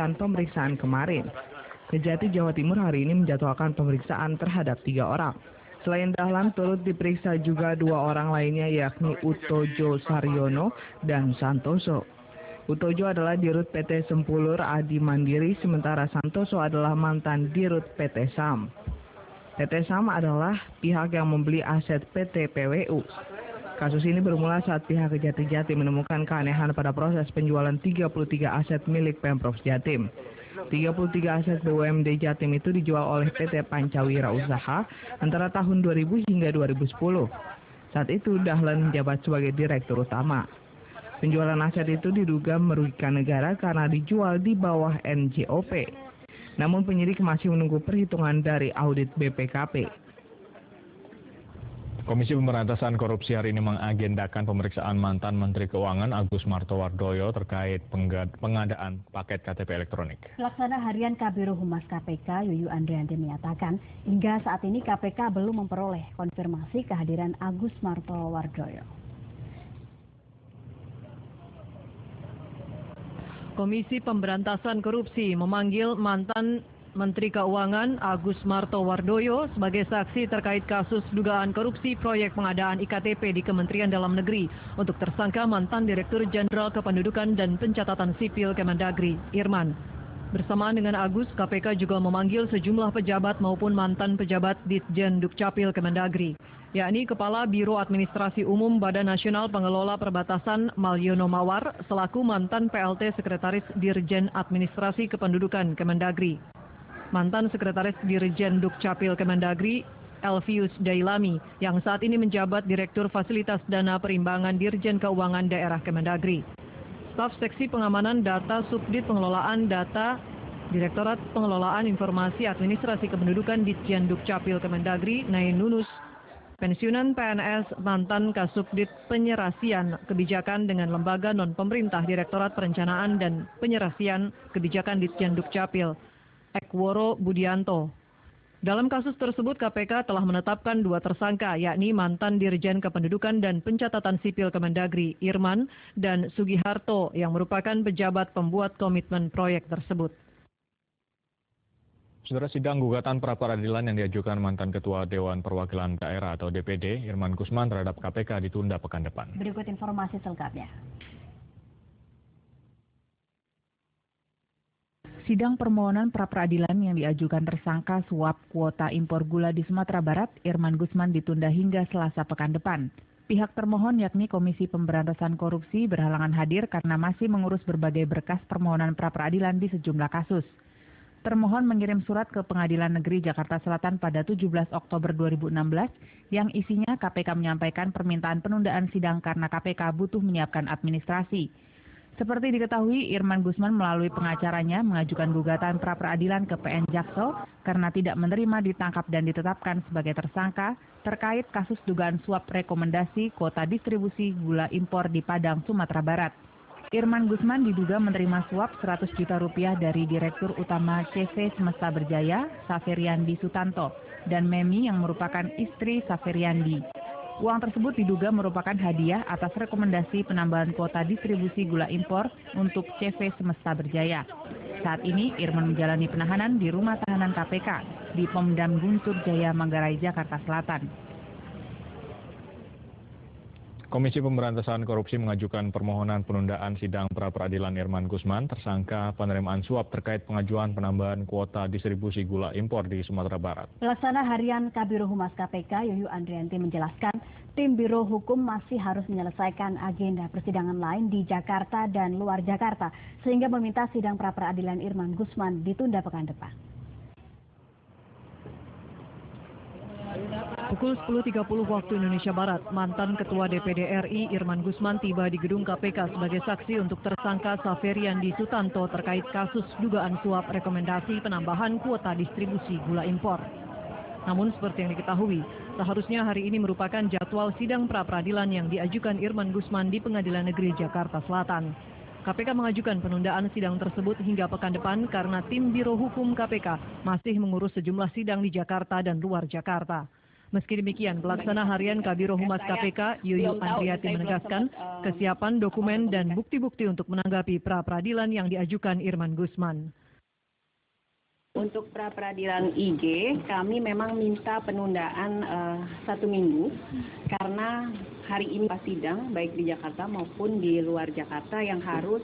melanjutkan pemeriksaan kemarin. Kejati Jawa Timur hari ini menjadwalkan pemeriksaan terhadap 3 orang. Selain Dahlan, turut diperiksa juga 2 orang lainnya yakni Utojo Saryono dan Santoso. Utojo adalah Dirut PT Sempulur Adi Mandiri, sementara Santoso adalah mantan Dirut PT SAM. PT SAM adalah pihak yang membeli aset PT PWU. Kasus ini bermula saat pihak Kejati Jatim menemukan keanehan pada proses penjualan 33 aset milik Pemprov Jatim. 33 aset BUMD Jatim itu dijual oleh PT Pancawira Usaha antara tahun 2000 hingga 2010. Saat itu Dahlan menjabat sebagai direktur utama. Penjualan aset itu diduga merugikan negara karena dijual di bawah NJOP. Namun penyidik masih menunggu perhitungan dari audit BPKP. Komisi Pemberantasan Korupsi hari ini mengagendakan pemeriksaan mantan Menteri Keuangan Agus Martowardoyo terkait pengadaan paket KTP elektronik. Pelaksana Harian Kabiro Humas KPK Yuyu Andrianti menyatakan hingga saat ini KPK belum memperoleh konfirmasi kehadiran Agus Martowardoyo. Komisi Pemberantasan Korupsi memanggil mantan Menteri Keuangan Agus Martowardoyo sebagai saksi terkait kasus dugaan korupsi proyek pengadaan IKTP di Kementerian Dalam Negeri untuk tersangka mantan Direktur Jenderal Kependudukan dan Pencatatan Sipil Kemendagri, Irman. Bersamaan dengan Agus, KPK juga memanggil sejumlah pejabat maupun mantan pejabat Ditjen Dukcapil Kemendagri, yakni Kepala Biro Administrasi Umum Badan Nasional Pengelola Perbatasan Malyono Mawar selaku mantan PLT Sekretaris Dirjen Administrasi Kependudukan Kemendagri. Mantan Sekretaris Dirjen Dukcapil Kemendagri, Elvius Dailami, yang saat ini menjabat Direktur Fasilitas Dana Perimbangan Dirjen Keuangan Daerah Kemendagri. Staf Seksi Pengamanan Data Subdit Pengelolaan Data, Direktorat Pengelolaan Informasi Administrasi Kependudukan Ditjen Dukcapil Kemendagri, Nain Nunus, pensiunan PNS mantan Kasubdit Penyerasian Kebijakan dengan Lembaga Non-Pemerintah Direktorat Perencanaan dan Penyerasian Kebijakan Ditjen Dukcapil, Ekworo Budianto. Dalam kasus tersebut KPK telah menetapkan 2 tersangka, yakni mantan Dirjen Kependudukan dan Pencatatan Sipil Kemendagri, Irman, dan Sugiharto yang merupakan pejabat pembuat komitmen proyek tersebut. Saudara, sidang gugatan pra-peradilan yang diajukan mantan Ketua Dewan Perwakilan Daerah atau DPD, Irman Gusman terhadap KPK ditunda pekan depan. Berikut informasi selengkapnya. Sidang permohonan pra-peradilan yang diajukan tersangka suap kuota impor gula di Sumatera Barat, Irman Gusman ditunda hingga Selasa pekan depan. Pihak termohon yakni Komisi Pemberantasan Korupsi berhalangan hadir karena masih mengurus berbagai berkas permohonan pra-peradilan di sejumlah kasus. Termohon mengirim surat ke Pengadilan Negeri Jakarta Selatan pada 17 Oktober 2016 yang isinya KPK menyampaikan permintaan penundaan sidang karena KPK butuh menyiapkan administrasi. Seperti diketahui, Irman Gusman melalui pengacaranya mengajukan gugatan pra-peradilan ke PN Jaksel karena tidak menerima ditangkap dan ditetapkan sebagai tersangka terkait kasus dugaan suap rekomendasi kuota distribusi gula impor di Padang, Sumatera Barat. Irman Gusman diduga menerima suap 100 juta rupiah dari Direktur Utama CV Semesta Berjaya, Saferiandi Sutanto, dan Memi yang merupakan istri Saferiandi. Uang tersebut diduga merupakan hadiah atas rekomendasi penambahan kuota distribusi gula impor untuk CV Semesta Berjaya. Saat ini Irman menjalani penahanan di rumah tahanan KPK di Pomdam Guntur Jaya Manggarai, Jakarta Selatan. Komisi Pemberantasan Korupsi mengajukan permohonan penundaan sidang pra-peradilan Irman Gusman tersangka penerimaan suap terkait pengajuan penambahan kuota distribusi gula impor di Sumatera Barat. Pelaksana Harian Kabiro Humas KPK Yuyu Andrianti menjelaskan, tim Biro Hukum masih harus menyelesaikan agenda persidangan lain di Jakarta dan luar Jakarta, sehingga meminta sidang pra-peradilan Irman Gusman ditunda pekan depan. Pukul 10.30 waktu Indonesia Barat, mantan Ketua DPD RI Irman Gusman tiba di gedung KPK sebagai saksi untuk tersangka Saferiandi Sutanto terkait kasus dugaan suap rekomendasi penambahan kuota distribusi gula impor. Namun seperti yang diketahui, seharusnya hari ini merupakan jadwal sidang pra-peradilan yang diajukan Irman Gusman di Pengadilan Negeri Jakarta Selatan. KPK mengajukan penundaan sidang tersebut hingga pekan depan karena tim Biro Hukum KPK masih mengurus sejumlah sidang di Jakarta dan luar Jakarta. Meski demikian, Pelaksana Harian Kabiro Humas KPK, Yuyu Andriati menegaskan kesiapan dokumen dan bukti-bukti untuk menanggapi pra-peradilan yang diajukan Irman Gusman. Untuk pra-peradilan IG, kami memang minta penundaan 1 minggu karena hari ini sidang baik di Jakarta maupun di luar Jakarta yang harus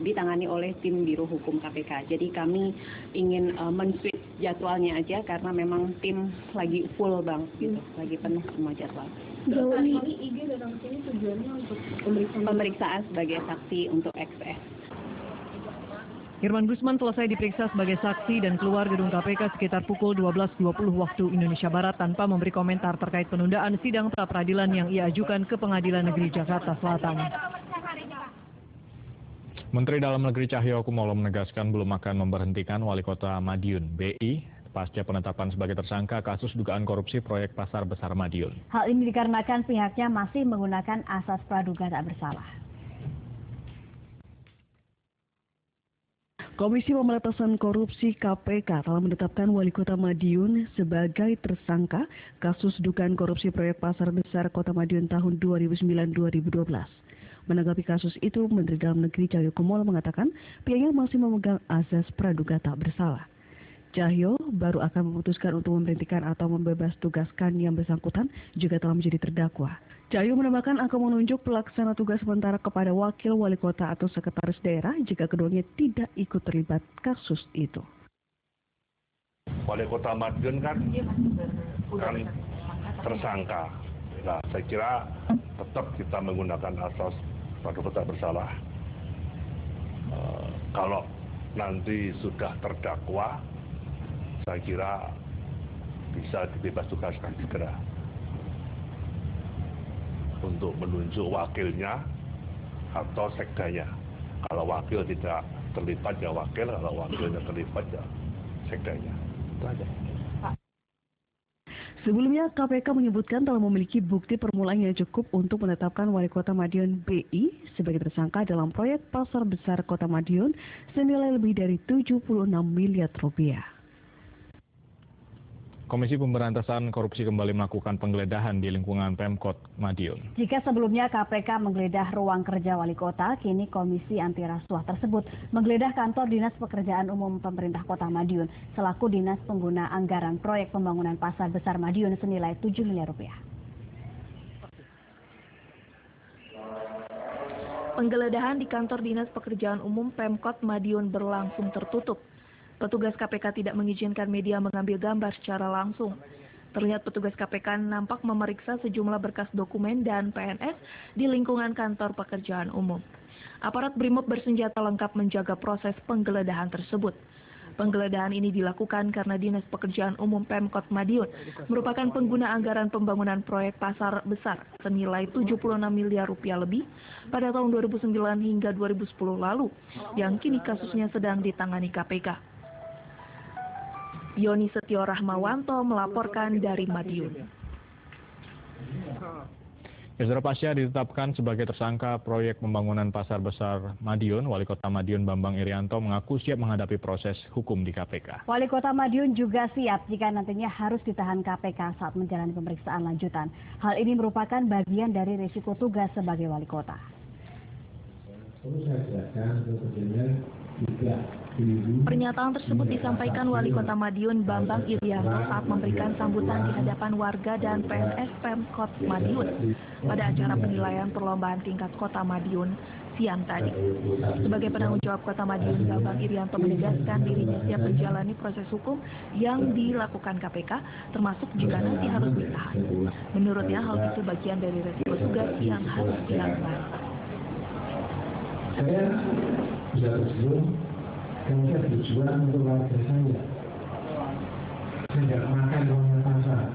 ditangani oleh tim Biro Hukum KPK. Jadi kami ingin men-switch jadwalnya aja karena memang tim lagi full banget gitu, lagi penuh semua jadwal. Sejauh ini IG datang ke sini tujuannya untuk pemeriksaan sebagai saksi untuk XS. Irman Gusman selesai diperiksa sebagai saksi dan keluar gedung KPK sekitar pukul 12.20 waktu Indonesia Barat tanpa memberi komentar terkait penundaan sidang pra-peradilan yang ia ajukan ke Pengadilan Negeri Jakarta Selatan. Menteri Dalam Negeri Cahyokumolo menegaskan belum akan memberhentikan Wali Kota Madiun, BI, pasca penetapan sebagai tersangka kasus dugaan korupsi proyek Pasar Besar Madiun. Hal ini dikarenakan pihaknya masih menggunakan asas praduga tak bersalah. Komisi Pemberantasan Korupsi KPK telah menetapkan Wali Kota Madiun sebagai tersangka kasus dugaan korupsi proyek Pasar Besar Kota Madiun tahun 2009-2012. Menanggapi kasus itu, Menteri Dalam Negeri Cahyokumolo mengatakan pihaknya masih memegang azas praduga tak bersalah. Cahyo baru akan memutuskan untuk memberhentikan atau membebas tugaskan yang bersangkutan jika telah menjadi terdakwa. Cahyo menambahkan akan menunjuk pelaksana tugas sementara kepada wakil wali kota atau sekretaris daerah jika keduanya tidak ikut terlibat kasus itu. Wali Kota Madiun kan tersangka. Nah, saya kira tetap kita menggunakan asas praduga tak bersalah. Kalau nanti sudah terdakwa, saya kira bisa dibebas tugaskan segera untuk menunjuk wakilnya atau sekdanya. Kalau wakil tidak terlibat ya wakil, kalau wakilnya terlibat ya sekdanya. Itu aja. Sebelumnya, KPK menyebutkan telah memiliki bukti permulaan yang cukup untuk menetapkan Wali Kota Madiun BI sebagai tersangka dalam proyek Pasar Besar Kota Madiun senilai lebih dari 76 miliar rupiah. Komisi Pemberantasan Korupsi kembali melakukan penggeledahan di lingkungan Pemkot Madiun. Jika sebelumnya KPK menggeledah ruang kerja wali kota, kini Komisi Anti Rasuah tersebut menggeledah kantor Dinas Pekerjaan Umum Pemerintah Kota Madiun selaku dinas pengguna anggaran proyek pembangunan Pasar Besar Madiun senilai 7 miliar rupiah. Penggeledahan di kantor Dinas Pekerjaan Umum Pemkot Madiun berlangsung tertutup. Petugas KPK tidak mengizinkan media mengambil gambar secara langsung. Terlihat petugas KPK nampak memeriksa sejumlah berkas dokumen dan PNS di lingkungan kantor pekerjaan umum. Aparat BRIMOB bersenjata lengkap menjaga proses penggeledahan tersebut. Penggeledahan ini dilakukan karena Dinas Pekerjaan Umum Pemkot Madiun merupakan pengguna anggaran pembangunan proyek Pasar Besar senilai 76 miliar rupiah lebih pada tahun 2009 hingga 2010 lalu, yang kini kasusnya sedang ditangani KPK. Yoni Setio Rahmawanto melaporkan dari Madiun. Saudara, pasca ditetapkan sebagai tersangka proyek pembangunan Pasar Besar Madiun, Wali Kota Madiun Bambang Irianto mengaku siap menghadapi proses hukum di KPK. Wali Kota Madiun juga siap jika nantinya harus ditahan KPK saat menjalani pemeriksaan lanjutan. Hal ini merupakan bagian dari risiko tugas sebagai wali kota. Pernyataan tersebut disampaikan Wali Kota Madiun Bambang Irianto saat memberikan sambutan di hadapan warga dan PNS Pemkot Madiun pada acara penilaian perlombaan tingkat Kota Madiun siang tadi. Sebagai penanggung jawab Kota Madiun, Bambang Irianto menegaskan dirinya siap menjalani proses hukum yang dilakukan KPK, termasuk jika nanti harus ditahan. Menurutnya, hal itu bagian dari resiko tugas yang harus dilakukan. Saya bisa bersenyum karena saya berjuang untuk warga saya. Saya tidak makan uangnya pasar.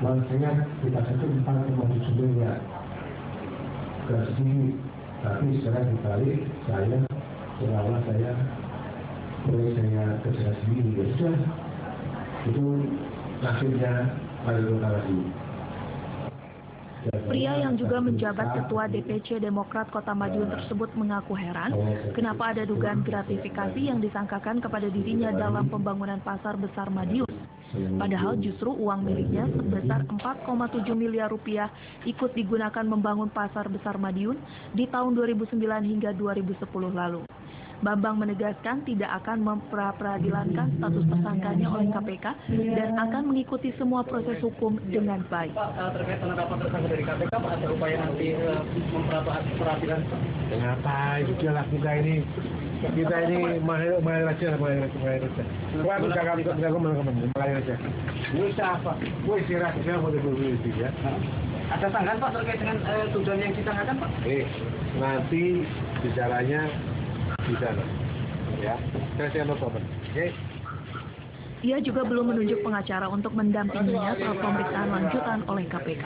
Uang saya di pasar itu 4,7 miliar. Gak sedikit. Tapi sekarang dibalik, saya seolah saya boleh saya kerja sendiri. Ya sudah, itu nasibnya wali kota lagi. Pria yang juga menjabat Ketua DPC Demokrat Kota Madiun tersebut mengaku heran kenapa ada dugaan gratifikasi yang disangkakan kepada dirinya dalam pembangunan Pasar Besar Madiun. Padahal justru uang miliknya sebesar 4,7 miliar rupiah ikut digunakan membangun pasar besar Madiun di tahun 2009 hingga 2010 lalu. Bambang menegaskan tidak akan memperadilankan status tersangkanya oleh KPK dan akan mengikuti semua proses hukum dengan baik. Pak, terkait penetapan tersangka dari KPK, Pak, ada upaya nanti memperadilan? Kenapa? Sudahlah kita ini mahal aja. Wah, kita mulai aja. Ini siapa? Gue istirahat aja mau dibeli ya. Ada tanggapan Pak terkait dengan tujuan yang ditanggakan Pak? Nanti bicaranya di sana, ya. Saya nonton, oke? Ia juga belum menunjuk pengacara untuk mendampinginya saat pemeriksaan lanjutan oleh KPK.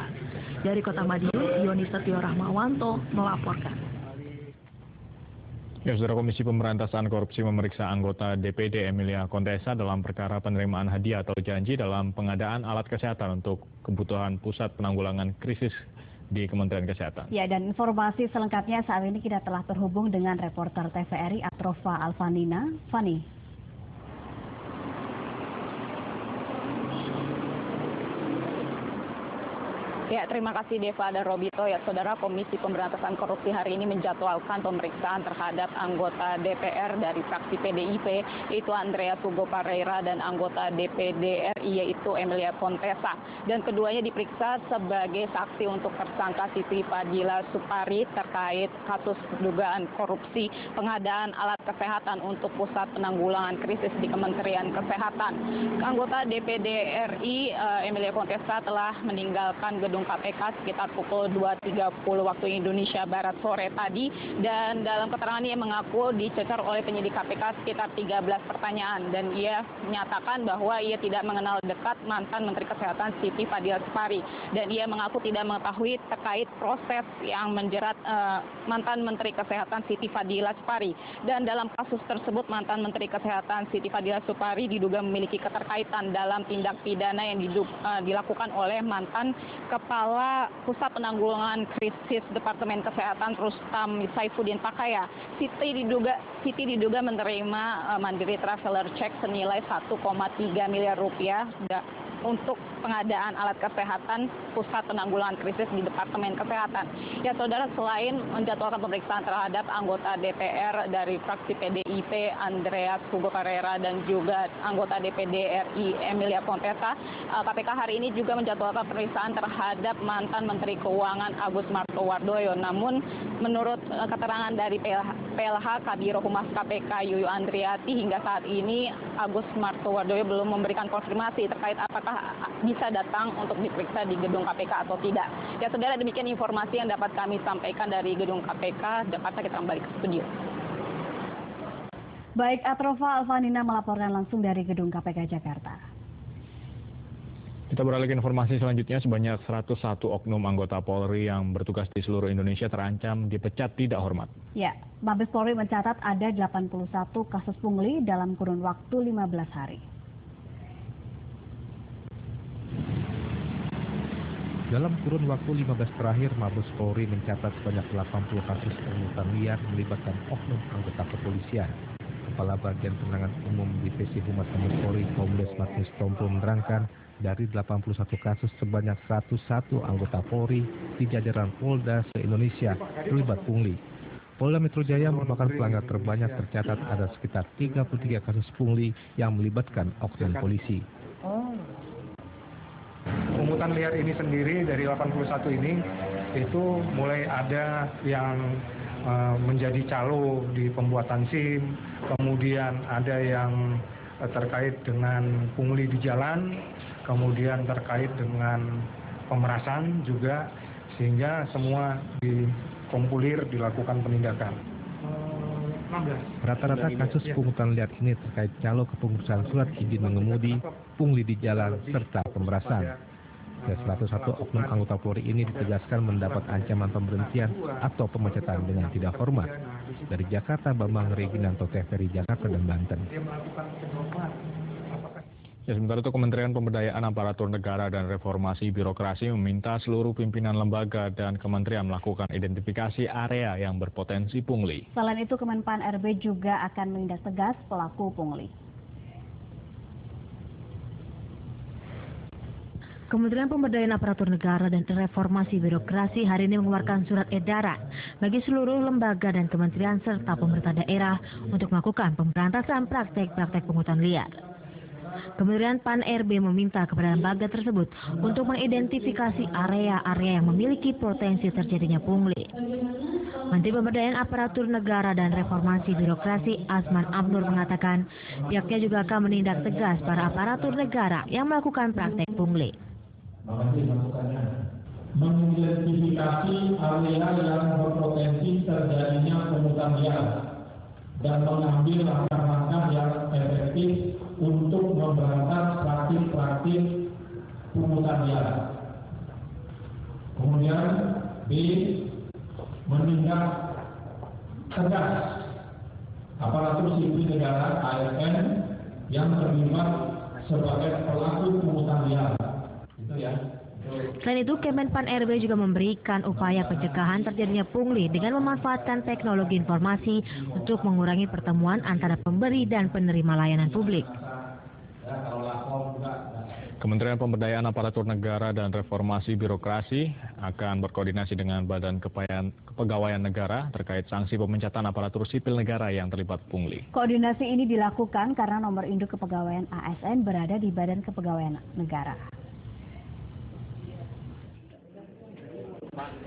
Dari Kota Madiun, Yoni Setio Rahmawanto melaporkan. Ya, Saudara, Komisi Pemberantasan Korupsi memeriksa anggota DPD Emilia Contessa dalam perkara penerimaan hadiah atau janji dalam pengadaan alat kesehatan untuk kebutuhan Pusat Penanggulangan Krisis di Kementerian Kesehatan. Ya, dan informasi selengkapnya saat ini kita telah terhubung dengan reporter TVRI Atrofa Alvanina. Fani. Ya, terima kasih Deva dan Robito. Ya, Saudara, Komisi Pemberantasan Korupsi hari ini menjadwalkan pemeriksaan terhadap anggota DPR dari fraksi PDIP, yaitu Andreas Hugo Parreira, dan anggota DPD RI, yaitu Emilia Contessa. Dan keduanya diperiksa sebagai saksi untuk tersangka Siti Fadila Supari terkait kasus dugaan korupsi pengadaan alat kesehatan untuk Pusat Penanggulangan Krisis di Kementerian Kesehatan. Anggota DPD RI, Emilia Contessa, telah meninggalkan gedung KPK sekitar pukul 2.30 waktu Indonesia Barat sore tadi, dan dalam keterangannya ia mengaku dicecar oleh penyidik KPK sekitar 13 pertanyaan, dan ia menyatakan bahwa ia tidak mengenal dekat mantan Menteri Kesehatan Siti Fadila Supari, dan ia mengaku tidak mengetahui terkait proses yang menjerat mantan Menteri Kesehatan Siti Fadila Supari. Dan dalam kasus tersebut mantan Menteri Kesehatan Siti Fadila Supari diduga memiliki keterkaitan dalam tindak pidana yang dilakukan oleh mantan Kepala Pusat Penanggulangan Krisis Departemen Kesehatan Rustam Saifuddin Pakaya. Siti diduga menerima Mandiri Traveler Check senilai 1,3 miliar rupiah untuk pengadaan alat kesehatan Pusat Penanggulangan Krisis di Departemen Kesehatan. Ya, Saudara, selain menjadwalkan pemeriksaan terhadap anggota DPR dari fraksi PDIP Andreas Hugo Parreira dan juga anggota DPD RI Emilia Contessa, KPK hari ini juga menjadwalkan pemeriksaan terhadap mantan Menteri Keuangan Agus Martowardoyo. Namun menurut keterangan dari PLH Kabiro Humas KPK Yuyu Andriati, hingga saat ini Agus Martowardoyo belum memberikan konfirmasi terkait apakah bisa datang untuk diperiksa di gedung KPK atau tidak. Ya, Saudara, demikian informasi yang dapat kami sampaikan dari gedung KPK. Dapat kita kembali ke studio. Baik, Atrofa Alvanina melaporkan langsung dari gedung KPK Jakarta. Kita beralih ke informasi selanjutnya. Sebanyak 101 oknum anggota Polri yang bertugas di seluruh Indonesia terancam dipecat tidak hormat. Ya, Mabes Polri mencatat ada 81 kasus pungli dalam kurun waktu 15 hari. Dalam kurun waktu 15 terakhir, Mabes Polri mencatat sebanyak 80 kasus pungutan liar melibatkan oknum anggota kepolisian. Kepala Bagian Penerangan Umum Divisi Humas Mabes Polri, Kombes Martinus Tompo, menerangkan dari 81 kasus sebanyak 101 anggota Polri di jajaran Polda se-Indonesia terlibat pungli. Polda Metro Jaya merupakan pelanggar terbanyak, tercatat ada sekitar 33 kasus pungli yang melibatkan oknum polisi. Pungutan liar ini sendiri dari 81 ini itu mulai ada yang menjadi calo di pembuatan SIM, kemudian ada yang terkait dengan pungli di jalan, kemudian terkait dengan pemerasan juga, sehingga semua dikompulir dilakukan penindakan. Rata-rata kasus pungutan liar ini terkait calo kepengurusan surat izin mengemudi, pungli di jalan, serta pemerasan. Ke-101 oknum anggota Polri ini ditegaskan mendapat ancaman pemberhentian atau pemecatan dengan tidak hormat. Dari Jakarta, Bambang Reginanto, TVRI Jakarta dan Banten. Ya, sementara itu Kementerian Pemberdayaan Aparatur Negara dan Reformasi Birokrasi meminta seluruh pimpinan lembaga dan kementerian melakukan identifikasi area yang berpotensi pungli. Selain itu, Kemenpan RB juga akan menindak tegas pelaku pungli. Kementerian Pemberdayaan Aparatur Negara dan Reformasi Birokrasi hari ini mengeluarkan surat edaran bagi seluruh lembaga dan kementerian serta pemerintah daerah untuk melakukan pemberantasan praktek-praktek pungutan liar. Kementerian Pan-RB meminta kepada lembaga tersebut untuk mengidentifikasi area-area yang memiliki potensi terjadinya pungli. Menteri Pemberdayaan Aparatur Negara dan Reformasi Birokrasi Asman Abnur mengatakan pihaknya juga akan menindak tegas para aparatur negara yang melakukan praktek pungli. Mengidentifikasi area yang berpotensi terjadinya pungutan liar dan mengambil langkah-langkah yang efektif untuk memberantas praktik-praktik pungutan liar. Kemudian B, menindak tegas aparatur sipil negara ASN yang terlibat sebagai pelaku pungutan liar. Selain itu, Kemen Pan-RB juga memberikan upaya pencegahan terjadinya pungli dengan memanfaatkan teknologi informasi untuk mengurangi pertemuan antara pemberi dan penerima layanan publik. Kementerian Pemberdayaan Aparatur Negara dan Reformasi Birokrasi akan berkoordinasi dengan Badan Kepegawaian Negara terkait sanksi pemecatan aparatur sipil negara yang terlibat pungli. Koordinasi ini dilakukan karena nomor induk kepegawaian ASN berada di Badan Kepegawaian Negara.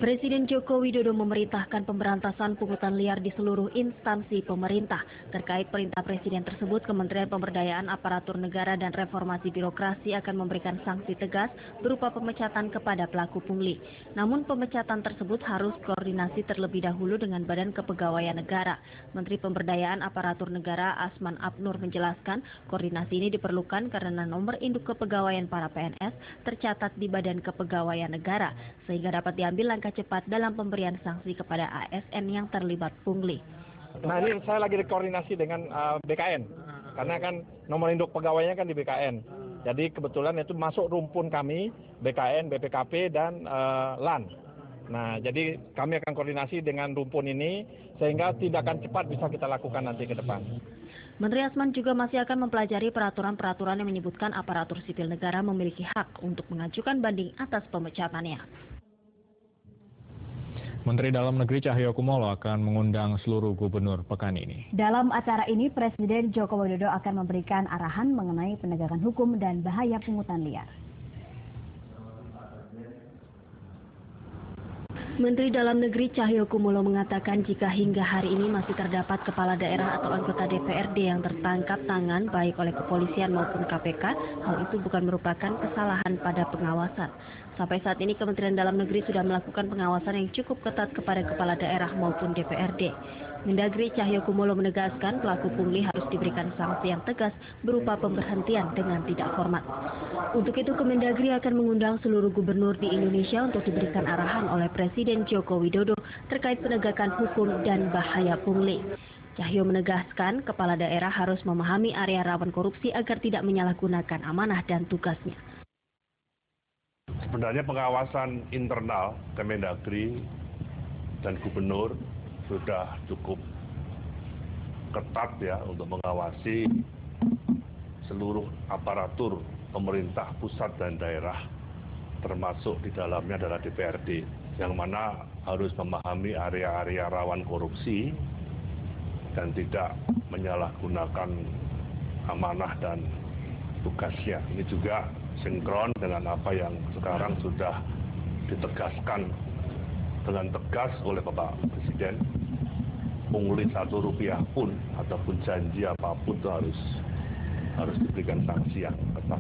Presiden Joko Widodo memerintahkan pemberantasan pungutan liar di seluruh instansi pemerintah. Terkait perintah Presiden tersebut, Kementerian Pemberdayaan Aparatur Negara dan Reformasi Birokrasi akan memberikan sanksi tegas berupa pemecatan kepada pelaku pungli. Namun pemecatan tersebut harus koordinasi terlebih dahulu dengan Badan Kepegawaian Negara. Menteri Pemberdayaan Aparatur Negara Asman Abnur menjelaskan koordinasi ini diperlukan karena nomor induk kepegawaian para PNS tercatat di Badan Kepegawaian Negara, sehingga dapat diambil langkah cepat dalam pemberian sanksi kepada ASN yang terlibat pungli. Nah, ini saya lagi koordinasi dengan BKN, karena kan nomor induk pegawainya kan di BKN. Jadi kebetulan itu masuk rumpun kami, BKN, BPKP, dan LAN. Nah, jadi kami akan koordinasi dengan rumpun ini, sehingga tindakan cepat bisa kita lakukan nanti ke depan. Menteri Asman juga masih akan mempelajari peraturan-peraturan yang menyebutkan aparatur sipil negara memiliki hak untuk mengajukan banding atas pemecatannya. Menteri Dalam Negeri Cahyokumolo akan mengundang seluruh gubernur pekan ini. Dalam acara ini, Presiden Joko Widodo akan memberikan arahan mengenai penegakan hukum dan bahaya pungutan liar. Menteri Dalam Negeri Cahyokumolo mengatakan jika hingga hari ini masih terdapat kepala daerah atau anggota DPRD yang tertangkap tangan baik oleh kepolisian maupun KPK, hal itu bukan merupakan kesalahan pada pengawasan. Sampai saat ini Kementerian Dalam Negeri sudah melakukan pengawasan yang cukup ketat kepada kepala daerah maupun DPRD. Mendagri Cahyokumolo menegaskan pelaku pungli harus diberikan sanksi yang tegas berupa pemberhentian dengan tidak hormat. Untuk itu Kemendagri akan mengundang seluruh gubernur di Indonesia untuk diberikan arahan oleh Presiden Joko Widodo terkait penegakan hukum dan bahaya pungli. Cahyo menegaskan kepala daerah harus memahami area rawan korupsi agar tidak menyalahgunakan amanah dan tugasnya. Sebenarnya pengawasan internal Kemendagri dan gubernur sudah cukup ketat ya untuk mengawasi seluruh aparatur pemerintah pusat dan daerah, termasuk di dalamnya adalah DPRD, yang mana harus memahami area-area rawan korupsi dan tidak menyalahgunakan amanah dan tugasnya. Ini juga sinkron dengan apa yang sekarang sudah ditegaskan dengan tegas oleh Bapak Presiden. Pungli Rp1 pun ataupun janji apapun itu harus diberikan sanksi yang ketat.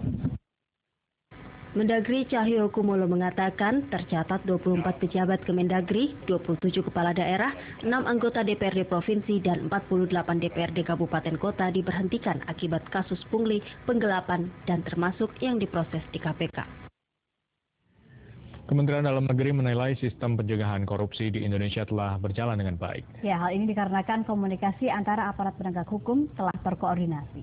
Mendagri Cahyokumolo mengatakan tercatat 24 pejabat Kemendagri, 27 kepala daerah, 6 anggota DPRD provinsi dan 48 DPRD kabupaten kota diberhentikan akibat kasus pungli, penggelapan dan termasuk yang diproses di KPK. Kementerian Dalam Negeri menilai sistem pencegahan korupsi di Indonesia telah berjalan dengan baik. Ya, hal ini dikarenakan komunikasi antara aparat penegak hukum telah terkoordinasi.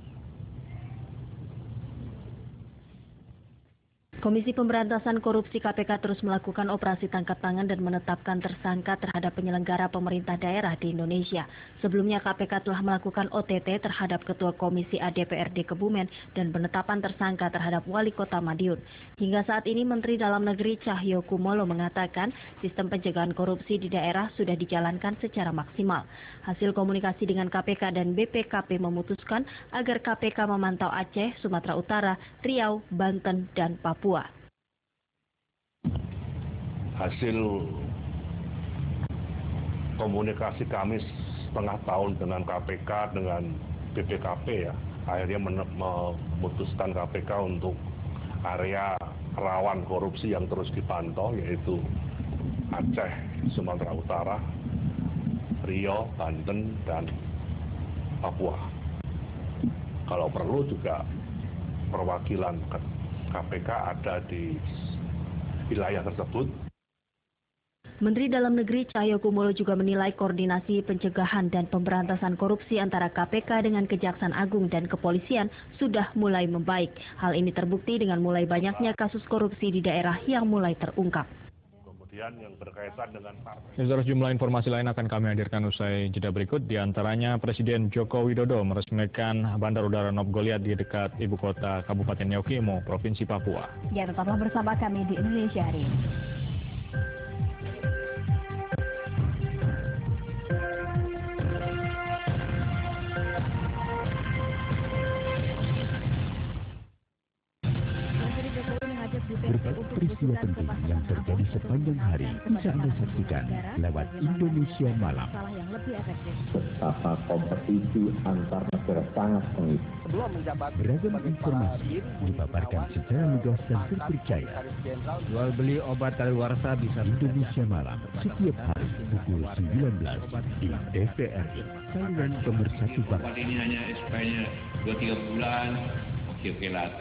Komisi Pemberantasan Korupsi KPK terus melakukan operasi tangkap tangan dan menetapkan tersangka terhadap penyelenggara pemerintah daerah di Indonesia. Sebelumnya KPK telah melakukan OTT terhadap Ketua Komisi A DPRD Kebumen dan penetapan tersangka terhadap Wali Kota Madiun. Hingga saat ini Menteri Dalam Negeri Cahyokumolo mengatakan sistem pencegahan korupsi di daerah sudah dijalankan secara maksimal. Hasil komunikasi dengan KPK dan BPKP memutuskan agar KPK memantau Aceh, Sumatera Utara, Riau, Banten, dan Papua. Hasil komunikasi kami setengah tahun dengan KPK, dengan BPKP ya, akhirnya memutuskan KPK untuk area rawan korupsi yang terus dipantau, yaitu Aceh, Sumatera Utara, Riau, Banten, dan Papua. Kalau perlu juga perwakilan KPK ada di wilayah tersebut. Menteri Dalam Negeri Cahyokumolo juga menilai koordinasi pencegahan dan pemberantasan korupsi antara KPK dengan Kejaksaan Agung dan Kepolisian sudah mulai membaik. Hal ini terbukti dengan mulai banyaknya kasus korupsi di daerah yang mulai terungkap. Kemudian yang berkaitan dengan Sejumlah informasi lain akan kami hadirkan usai jeda berikut. Di antaranya Presiden Joko Widodo meresmikan Bandar Udara Nop Goliat di dekat ibu kota Kabupaten Yaukimo, Provinsi Papua. Ya, tetaplah bersama kami di Indonesia Hari ini. Berbagai peristiwa penting yang terjadi sepanjang hari bisa Anda saksikan lewat Indonesia Malam. Betapa kompetisi antar negara sangat sengit. Beragam informasi dipaparkan secara lugas dan terpercaya. Jual beli obat kadaluarsa bisa Indonesia Malam setiap hari pukul 19 di TVRI, saluran pemersatu bangsa. Ini hanya SPI-nya 2-3 bulan. Oke lah.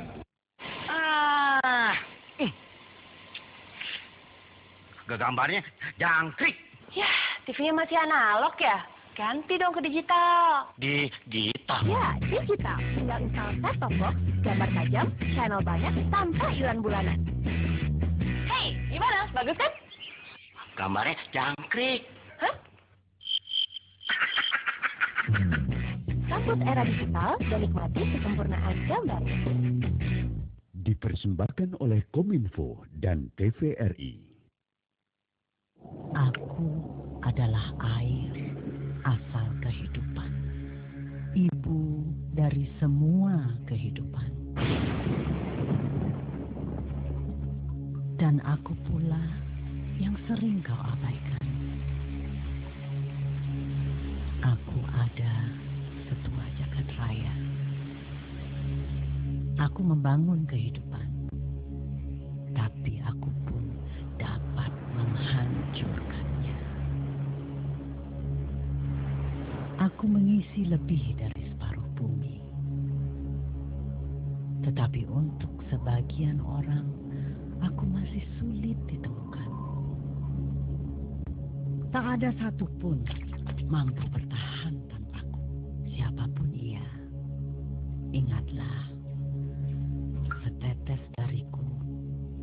Gambarnya jangkrik. Ya, TV-nya masih analog ya? Ganti dong ke digital. Digital? Ya, digital. Tinggal install set-top box, gambar tajam, channel banyak, tanpa iuran bulanan. Hey, gimana? Bagus kan? Gambarnya jangkrik. Hah? Sambut era digital dan nikmati kesempurnaan gambar. Dipersembahkan oleh Kominfo dan TVRI. Aku adalah air, asal kehidupan. Ibu dari semua kehidupan. Dan aku pula yang sering kau abaikan. Aku ada setua jagat raya. Aku membangun kehidupan. Tapi aku pun dapat menghancurkannya. Aku mengisi lebih dari separuh bumi. Tetapi untuk sebagian orang, aku masih sulit ditemukan. Tak ada satupun mampu bertahan tanpaku, siapapun ia. Ingatlah, setetes dariku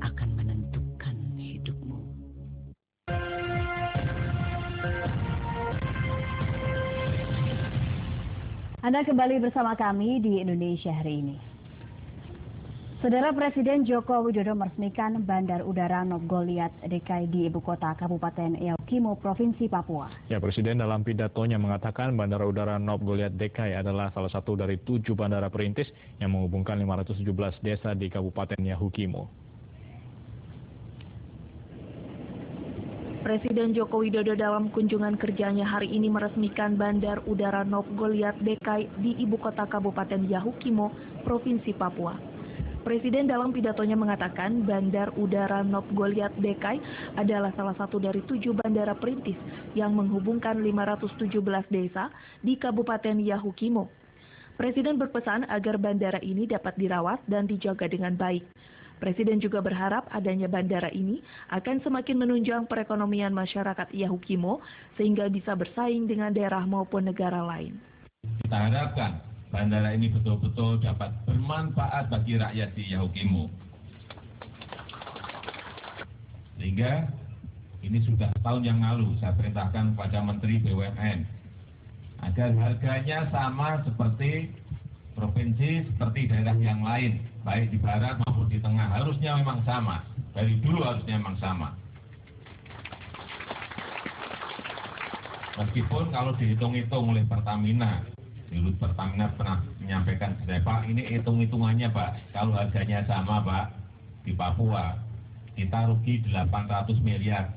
akan menentukan hidupmu. Anda kembali bersama kami di Indonesia Hari ini. Saudara Presiden Joko Widodo meresmikan Bandar Udara Nop Goliat DKI di ibu kota Kabupaten Yaukimo, Provinsi Papua. Ya, Presiden dalam pidatonya mengatakan Bandar Udara Nop Goliat DKI adalah salah satu dari 7 bandara perintis yang menghubungkan 517 desa di Kabupaten Yaukimo. Presiden Joko Widodo dalam kunjungan kerjanya hari ini meresmikan Bandar Udara Nop Goliat DKI di ibu kota Kabupaten Yaukimo, Provinsi Papua. Presiden dalam pidatonya mengatakan Bandar Udara Nop Goliat DKI adalah salah satu dari 7 bandara perintis yang menghubungkan 517 desa di Kabupaten Yaukimo. Presiden berpesan agar bandara ini dapat dirawat dan dijaga dengan baik. Presiden juga berharap adanya bandara ini akan semakin menunjang perekonomian masyarakat Yaukimo sehingga bisa bersaing dengan daerah maupun negara lain. Kita harapkan bandara ini betul-betul dapat bermanfaat bagi rakyat di Yaukimo. Sehingga ini sudah tahun yang lalu saya perintahkan kepada Menteri BUMN agar harganya sama seperti provinsi, seperti daerah yang lain, baik di barat maupun di tengah. Harusnya memang sama, dari dulu harusnya memang sama. Meskipun kalau dihitung-hitung oleh Pertamina, dulu Pertamina pernah menyampaikan ke saya, Pak, ini hitung-hitungannya Pak, kalau harganya sama Pak, di Papua, kita rugi 800 miliar.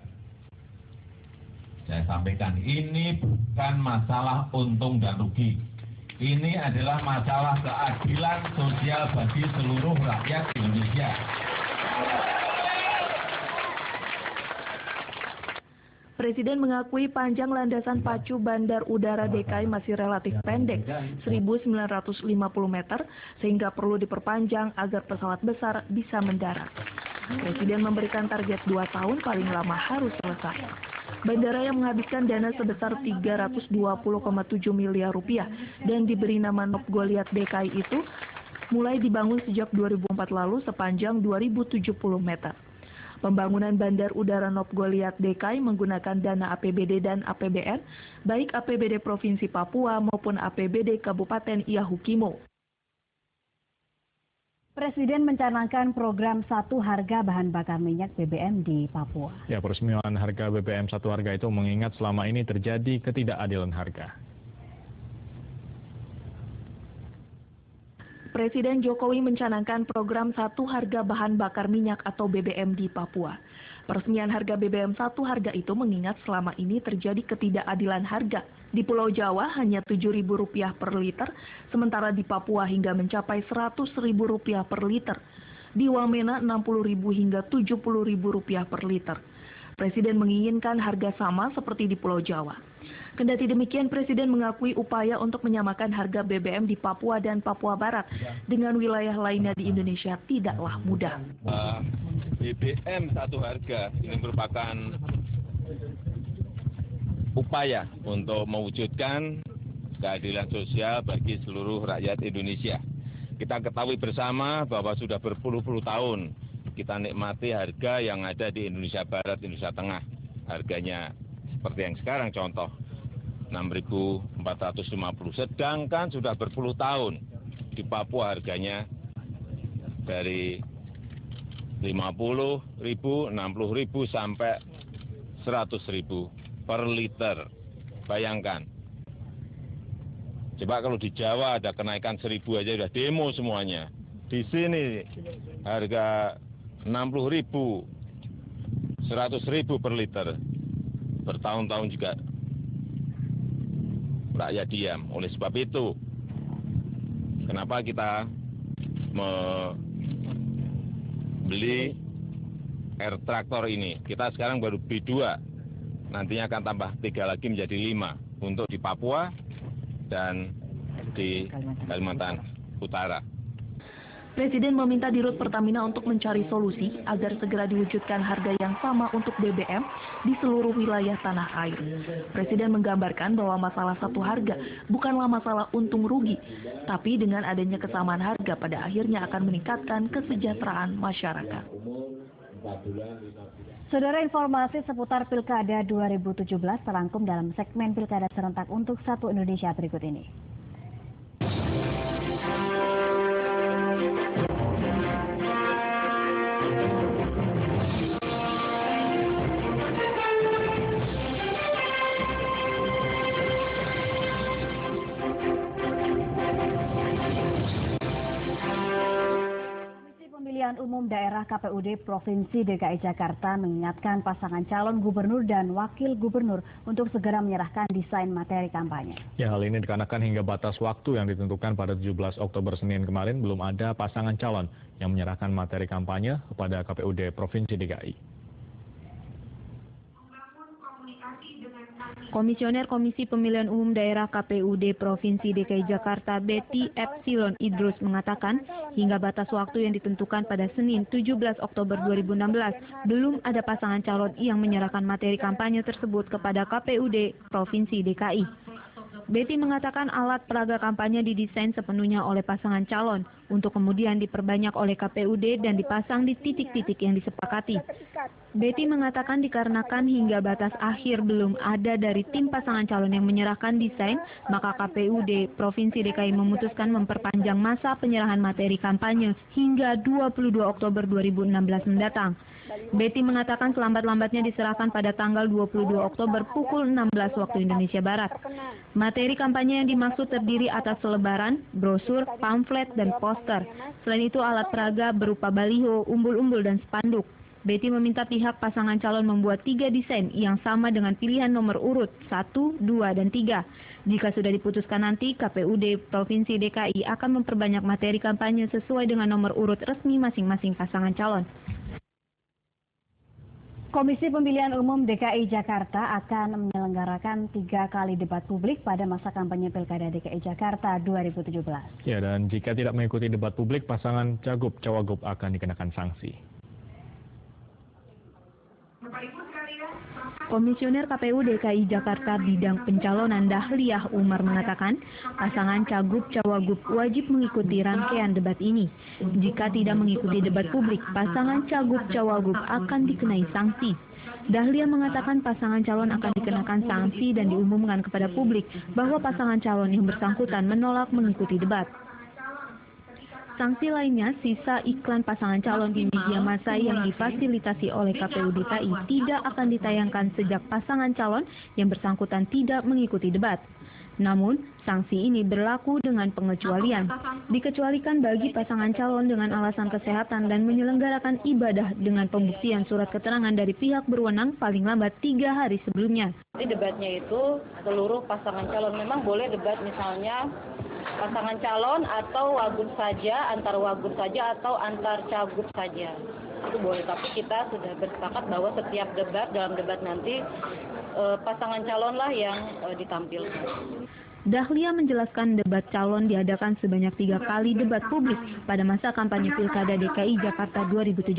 Saya sampaikan, ini bukan masalah untung dan rugi. Ini adalah masalah keadilan sosial bagi seluruh rakyat Indonesia. Presiden mengakui panjang landasan pacu Bandar Udara DKI masih relatif pendek, 1.950 meter, sehingga perlu diperpanjang agar pesawat besar bisa mendarat. Presiden memberikan target 2 tahun paling lama harus selesai. Bandara yang menghabiskan dana sebesar 320,7 miliar rupiah dan diberi nama Nop Goliat DKI itu mulai dibangun sejak 2004 lalu sepanjang 2070 meter. Pembangunan Bandar Udara Nop Goliat DKI menggunakan dana APBD dan APBN, baik APBD Provinsi Papua maupun APBD Kabupaten Yahukimo. Presiden mencanangkan program satu harga bahan bakar minyak BBM di Papua. Ya, peresmian harga BBM satu harga itu mengingat selama ini terjadi ketidakadilan harga. Presiden Jokowi mencanangkan program satu harga bahan bakar minyak atau BBM di Papua. Peresmian harga BBM satu harga itu mengingat selama ini terjadi ketidakadilan harga. Di Pulau Jawa hanya Rp7.000 per liter, sementara di Papua hingga mencapai Rp100.000 per liter. Di Wamena Rp60.000 hingga Rp70.000 per liter. Presiden menginginkan harga sama seperti di Pulau Jawa. Kendati demikian, Presiden mengakui upaya untuk menyamakan harga BBM di Papua dan Papua Barat dengan wilayah lainnya di Indonesia tidaklah mudah. BBM satu harga ini merupakan upaya untuk mewujudkan keadilan sosial bagi seluruh rakyat Indonesia. Kita ketahui bersama bahwa sudah berpuluh-puluh tahun kita nikmati harga yang ada di Indonesia Barat, Indonesia Tengah. Harganya seperti yang sekarang contoh, 6.450. Sedangkan sudah berpuluh tahun di Papua harganya dari 50.000, 60.000 sampai 100.000 per liter. Bayangkan. Coba kalau di Jawa ada kenaikan 1.000 aja udah demo semuanya. Di sini harga 60.000, 100.000 per liter. Bertahun-tahun juga rakyat diam. Oleh sebab itu, kenapa kita membeli air traktor ini? Kita sekarang baru B2, nantinya akan tambah 3 lagi menjadi 5 untuk di Papua dan di Kalimantan Utara. Presiden meminta Dirut Pertamina untuk mencari solusi agar segera diwujudkan harga yang sama untuk BBM di seluruh wilayah tanah air. Presiden menggambarkan bahwa masalah satu harga bukanlah masalah untung rugi, tapi dengan adanya kesamaan harga pada akhirnya akan meningkatkan kesejahteraan masyarakat. Saudara, informasi seputar Pilkada 2017 terangkum dalam segmen Pilkada Serentak untuk Satu Indonesia berikut ini. Pemilihan Umum Daerah KPUD Provinsi DKI Jakarta mengingatkan pasangan calon gubernur dan wakil gubernur untuk segera menyerahkan desain materi kampanye. Ya, hal ini dikarenakan hingga batas waktu yang ditentukan pada 17 Oktober Senin kemarin belum ada pasangan calon yang menyerahkan materi kampanye kepada KPUD Provinsi DKI. Komisioner Komisi Pemilihan Umum Daerah KPUD Provinsi DKI Jakarta Betty Epsilon Idrus mengatakan hingga batas waktu yang ditentukan pada Senin 17 Oktober 2016 belum ada pasangan calon yang menyerahkan materi kampanye tersebut kepada KPUD Provinsi DKI. Betty mengatakan alat peraga kampanye didesain sepenuhnya oleh pasangan calon untuk kemudian diperbanyak oleh KPUD dan dipasang di titik-titik yang disepakati. Betty mengatakan dikarenakan hingga batas akhir belum ada dari tim pasangan calon yang menyerahkan desain, maka KPUD Provinsi DKI memutuskan memperpanjang masa penyerahan materi kampanye hingga 22 Oktober 2016 mendatang. Betty mengatakan selambat-lambatnya diserahkan pada tanggal 22 Oktober pukul 16 waktu Indonesia Barat. Materi kampanye yang dimaksud terdiri atas selebaran, brosur, pamflet, dan poster. Selain itu alat peraga berupa baliho, umbul-umbul, dan spanduk. Betty meminta pihak pasangan calon membuat 3 desain yang sama dengan pilihan nomor urut 1, 2, dan 3. Jika sudah diputuskan nanti, KPUD Provinsi DKI akan memperbanyak materi kampanye sesuai dengan nomor urut resmi masing-masing pasangan calon. Komisi Pemilihan Umum DKI Jakarta akan menyelenggarakan 3 kali debat publik pada masa kampanye Pilkada DKI Jakarta 2017. Ya, dan jika tidak mengikuti debat publik, pasangan Cagup-Cawagup akan dikenakan sanksi. Komisioner KPU DKI Jakarta bidang pencalonan Dahliah Umar mengatakan, pasangan Cagup-Cawagup wajib mengikuti rangkaian debat ini. Jika tidak mengikuti debat publik, pasangan Cagup-Cawagup akan dikenai sanksi. Dahliah mengatakan pasangan calon akan dikenakan sanksi dan diumumkan kepada publik bahwa pasangan calon yang bersangkutan menolak mengikuti debat. Sanksi lainnya, sisa iklan pasangan calon di media massa yang difasilitasi oleh KPU DKI tidak akan ditayangkan sejak pasangan calon yang bersangkutan tidak mengikuti debat. Namun, sanksi ini berlaku dengan pengecualian. Dikecualikan bagi pasangan calon dengan alasan kesehatan dan menyelenggarakan ibadah dengan pembuktian surat keterangan dari pihak berwenang paling lambat 3 hari sebelumnya. Di debatnya itu seluruh pasangan calon memang boleh debat misalnya pasangan calon atau wagub saja, antar wagub saja atau antar cagup saja. Itu boleh, tapi kita sudah bersepakat bahwa setiap debat, dalam debat nanti pasangan calonlah yang ditampilkan. Dahliah menjelaskan debat calon diadakan sebanyak 3 kali debat publik pada masa kampanye Pilkada DKI Jakarta 2017.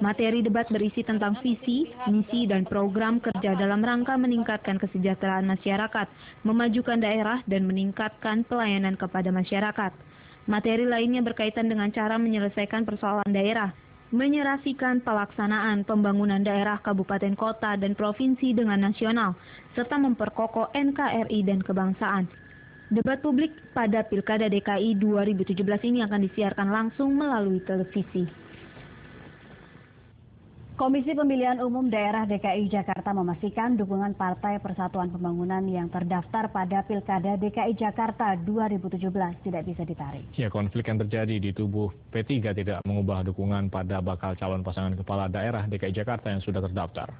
Materi debat berisi tentang visi, misi, dan program kerja dalam rangka meningkatkan kesejahteraan masyarakat, memajukan daerah, dan meningkatkan pelayanan kepada masyarakat. Materi lainnya berkaitan dengan cara menyelesaikan persoalan daerah, menyerasikan pelaksanaan pembangunan daerah, kabupaten, kota, dan provinsi dengan nasional, serta memperkokoh NKRI dan kebangsaan. Debat publik pada Pilkada DKI 2017 ini akan disiarkan langsung melalui televisi. Komisi Pemilihan Umum Daerah DKI Jakarta memastikan dukungan Partai Persatuan Pembangunan yang terdaftar pada Pilkada DKI Jakarta 2017 tidak bisa ditarik. Ya, konflik yang terjadi di tubuh P3 tidak mengubah dukungan pada bakal calon pasangan kepala daerah DKI Jakarta yang sudah terdaftar.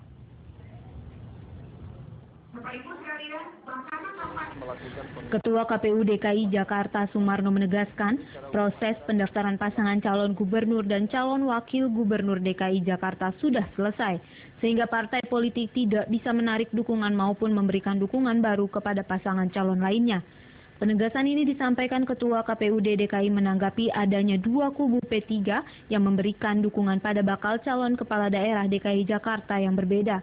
Ketua KPU DKI Jakarta Sumarno menegaskan, proses pendaftaran pasangan calon gubernur dan calon wakil gubernur DKI Jakarta sudah selesai, sehingga partai politik tidak bisa menarik dukungan maupun memberikan dukungan baru kepada pasangan calon lainnya. Penegasan ini disampaikan Ketua KPUD DKI menanggapi adanya 2 kubu P3 yang memberikan dukungan pada bakal calon kepala daerah DKI Jakarta yang berbeda.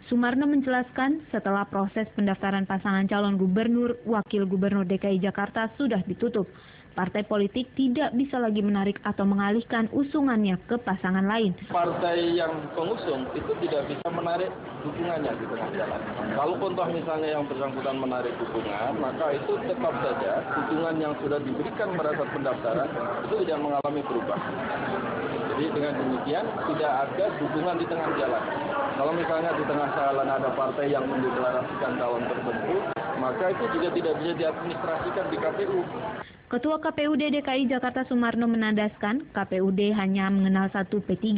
Sumarno menjelaskan setelah proses pendaftaran pasangan calon gubernur, wakil gubernur DKI Jakarta sudah ditutup, partai politik tidak bisa lagi menarik atau mengalihkan usungannya ke pasangan lain. Partai yang pengusung itu tidak bisa menarik dukungannya di tengah jalan. Kalau contoh misalnya yang bersangkutan menarik dukungan, maka itu tetap saja dukungan yang sudah diberikan pada saat pendaftaran itu tidak mengalami perubahan. Jadi dengan demikian tidak ada dukungan di tengah jalan. Kalau misalnya di tengah jalan ada partai yang mendeklarasikan calon tertentu, maka itu juga tidak bisa diadministrasikan di KPU. Ketua KPUD DKI Jakarta Sumarno menandaskan KPUD hanya mengenal 1 P3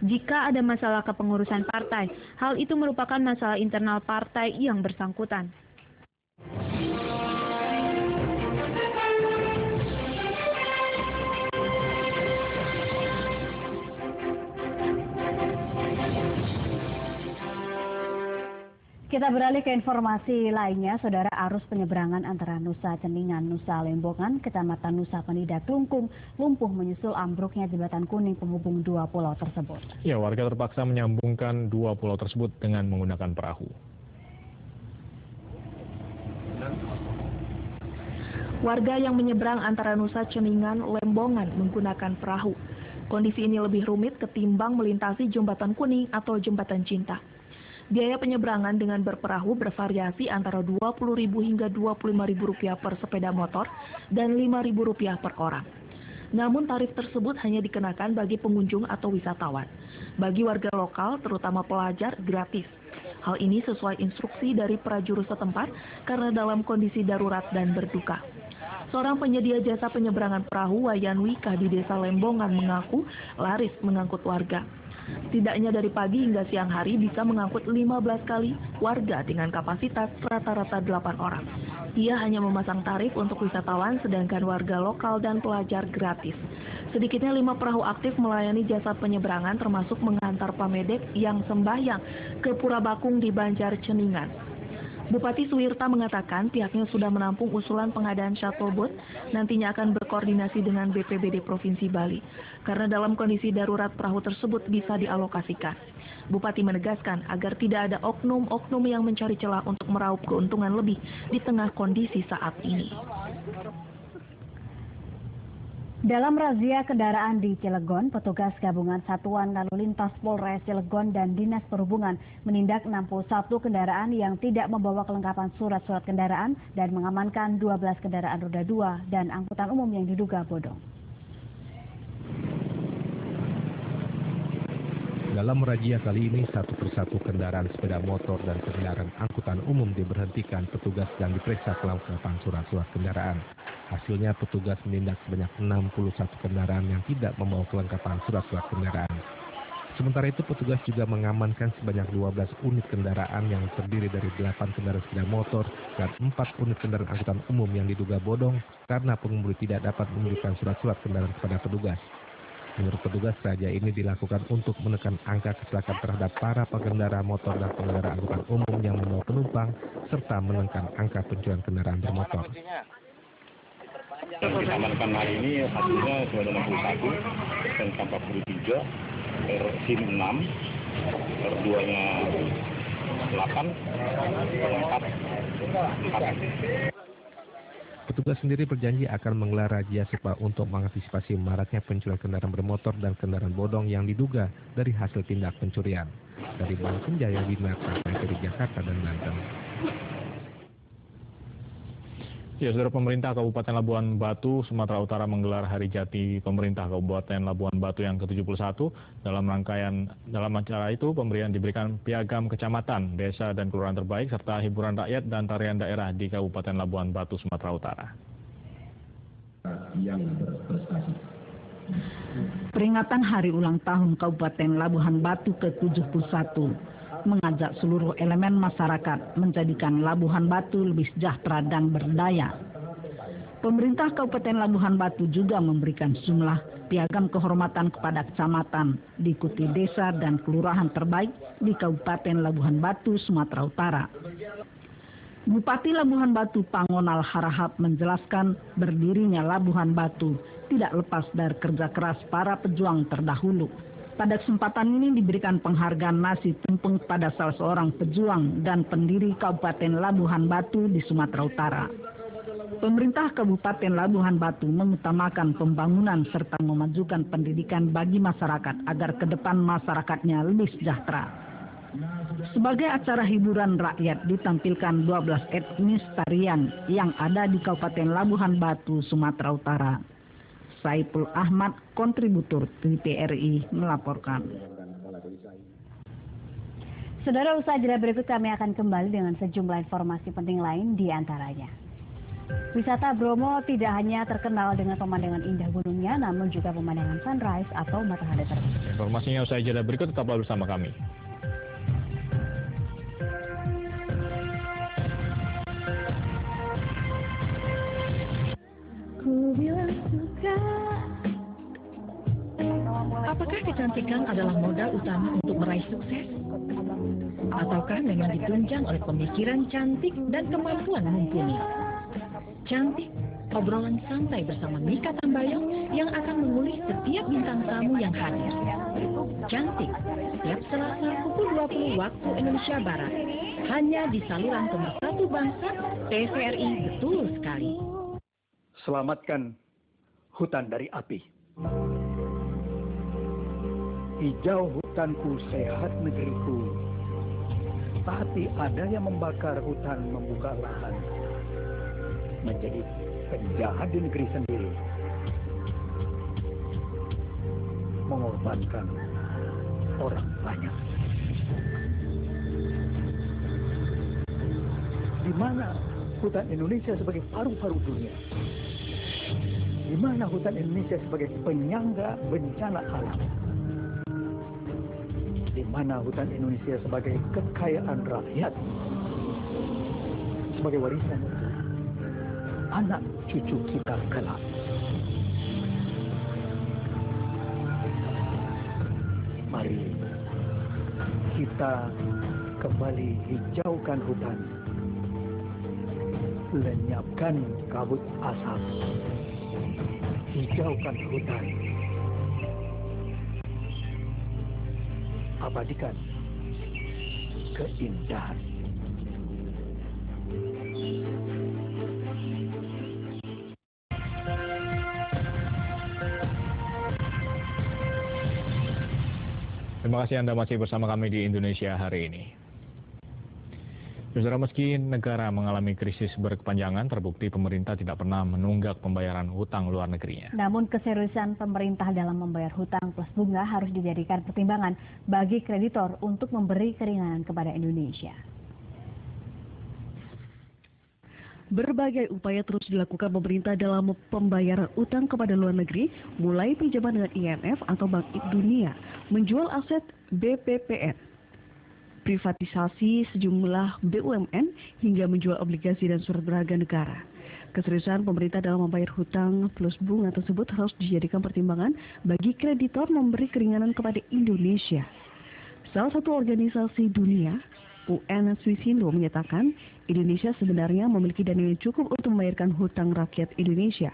jika ada masalah kepengurusan partai. Hal itu merupakan masalah internal partai yang bersangkutan. Kita beralih ke informasi lainnya, Saudara. Arus penyeberangan antara Nusa Ceningan, Nusa Lembongan, Kecamatan Nusa Penida, Klungkung, lumpuh menyusul ambruknya jembatan kuning penghubung 2 pulau tersebut. Ya, warga terpaksa menyambungkan 2 pulau tersebut dengan menggunakan perahu. Warga yang menyeberang antara Nusa Ceningan, Lembongan menggunakan perahu. Kondisi ini lebih rumit ketimbang melintasi Jembatan Kuning atau Jembatan Cinta. Biaya penyeberangan dengan berperahu bervariasi antara Rp20.000 hingga Rp25.000 per sepeda motor dan Rp5.000 per orang. Namun tarif tersebut hanya dikenakan bagi pengunjung atau wisatawan. Bagi warga lokal, terutama pelajar, gratis. Hal ini sesuai instruksi dari prajurit setempat karena dalam kondisi darurat dan berduka. Seorang penyedia jasa penyeberangan perahu Wayan Wika di Desa Lembongan mengaku laris mengangkut warga. Setidaknya dari pagi hingga siang hari bisa mengangkut 15 kali warga dengan kapasitas rata-rata 8 orang. Ia hanya memasang tarif untuk wisatawan sedangkan warga lokal dan pelajar gratis. Sedikitnya 5 perahu aktif melayani jasa penyeberangan termasuk mengantar pamedek yang sembahyang ke Pura Bakung di Banjar Ceningan. Bupati Suwirta mengatakan pihaknya sudah menampung usulan pengadaan shuttle boat, nantinya akan berkoordinasi dengan BPBD Provinsi Bali, karena dalam kondisi darurat perahu tersebut bisa dialokasikan. Bupati menegaskan agar tidak ada oknum-oknum yang mencari celah untuk meraup keuntungan lebih di tengah kondisi saat ini. Dalam razia kendaraan di Cilegon, petugas gabungan Satuan Lalu Lintas Polres Cilegon dan Dinas Perhubungan menindak 61 kendaraan yang tidak membawa kelengkapan surat-surat kendaraan dan mengamankan 12 kendaraan roda 2 dan angkutan umum yang diduga bodong. Dalam razia kali ini, satu persatu kendaraan sepeda motor dan kendaraan angkutan umum diberhentikan petugas dan diperiksa kelengkapan surat-surat kendaraan. Hasilnya petugas menindak sebanyak 61 kendaraan yang tidak membawa kelengkapan surat-surat kendaraan. Sementara itu petugas juga mengamankan sebanyak 12 unit kendaraan yang terdiri dari 8 kendaraan sepeda motor dan 4 unit kendaraan angkutan umum yang diduga bodong karena pengemudi tidak dapat menunjukkan surat-surat kendaraan kepada petugas. Menurut petugas, razia ini dilakukan untuk menekan angka kecelakaan terhadap para pengendara motor dan pengendara angkutan umum yang membawa penumpang, serta menekan angka pencurian kendaraan bermotor. Yang kita amankan hari ini hasilnya 261 dan 43, SIM 6, R2-nya 8, R4 4. Petugas sendiri berjanji akan menggelar razia serupa untuk mengantisipasi maraknya pencurian kendaraan bermotor dan kendaraan bodong yang diduga dari hasil tindak pencurian. Dari Bangkun Jaya Winarsa, dari Jakarta dan Banten. Ya, saudara, pemerintah Kabupaten Labuhan Batu, Sumatera Utara menggelar Hari Jati Pemerintah Kabupaten Labuhan Batu yang ke-71. Dalam acara itu, pemberian diberikan piagam kecamatan, desa, dan kelurahan terbaik, serta hiburan rakyat dan tarian daerah di Kabupaten Labuhan Batu, Sumatera Utara. Peringatan Hari Ulang Tahun Kabupaten Labuhan Batu ke-71 mengajak seluruh elemen masyarakat menjadikan Labuhan Batu lebih sejahtera dan berdaya. Pemerintah Kabupaten Labuhan Batu juga memberikan sejumlah piagam kehormatan kepada kecamatan, diikuti desa dan kelurahan terbaik di Kabupaten Labuhan Batu, Sumatera Utara. Bupati Labuhan Batu Pangonal Harahap menjelaskan berdirinya Labuhan Batu tidak lepas dari kerja keras para pejuang terdahulu. Pada kesempatan ini diberikan penghargaan nasi tumpeng pada salah seorang pejuang dan pendiri Kabupaten Labuhan Batu di Sumatera Utara. Pemerintah Kabupaten Labuhan Batu mengutamakan pembangunan serta memajukan pendidikan bagi masyarakat agar ke depan masyarakatnya lebih sejahtera. Sebagai acara hiburan rakyat ditampilkan 12 etnis tarian yang ada di Kabupaten Labuhan Batu, Sumatera Utara. Saiful Ahmad, kontributor TVRI, melaporkan. Saudara, usaha jeda berikut kami akan kembali dengan sejumlah informasi penting lain di antaranya. Wisata Bromo tidak hanya terkenal dengan pemandangan indah gunungnya, namun juga pemandangan sunrise atau matahari terbit. Informasinya usai jeda berikut, tetaplah bersama kami. Apakah kecantikan adalah modal utama untuk meraih sukses? Ataukah memang ditunjang oleh pemikiran cantik dan kemampuan mumpuni? Cantik, obrolan santai bersama Mika Tambayong yang akan mengulik setiap bintang tamu yang hadir. Cantik, setiap Selasa pukul 20 waktu Indonesia Barat. Hanya di saluran Pemersatu Bangsa, TVRI. Betul sekali. Selamatkan hutan dari api. Hijau hutanku, sehat negeriku. Tapi ada yang membakar hutan, membuka lahan, menjadi penjahat di negeri sendiri, mengorbankan orang banyak. Di mana hutan Indonesia sebagai paru-paru dunia? Di mana hutan Indonesia sebagai penyangga bencana alam? Di mana hutan Indonesia sebagai kekayaan rakyat, sebagai warisan anak cucu kita kelak? Mari kita kembali hijaukan hutan, lenyapkan kabut asap, hijaukan hutan, abadikan keindahan. Terima kasih Anda masih bersama kami di Indonesia hari ini. Saudara, meski negara mengalami krisis berkepanjangan, terbukti pemerintah tidak pernah menunggak pembayaran hutang luar negerinya. Namun keseriusan pemerintah dalam membayar hutang plus bunga harus dijadikan pertimbangan bagi kreditor untuk memberi keringanan kepada Indonesia. Berbagai upaya terus dilakukan pemerintah dalam pembayaran utang kepada luar negeri, mulai pinjaman dengan IMF atau Bank Dunia, menjual aset BPPN, privatisasi sejumlah BUMN, hingga menjual obligasi dan surat berharga negara. Keseriusan pemerintah dalam membayar hutang plus bunga tersebut harus dijadikan pertimbangan bagi kreditor memberi keringanan kepada Indonesia. Salah satu organisasi dunia, UN Swisindo, menyatakan Indonesia sebenarnya memiliki dana yang cukup untuk membayarkan hutang rakyat Indonesia.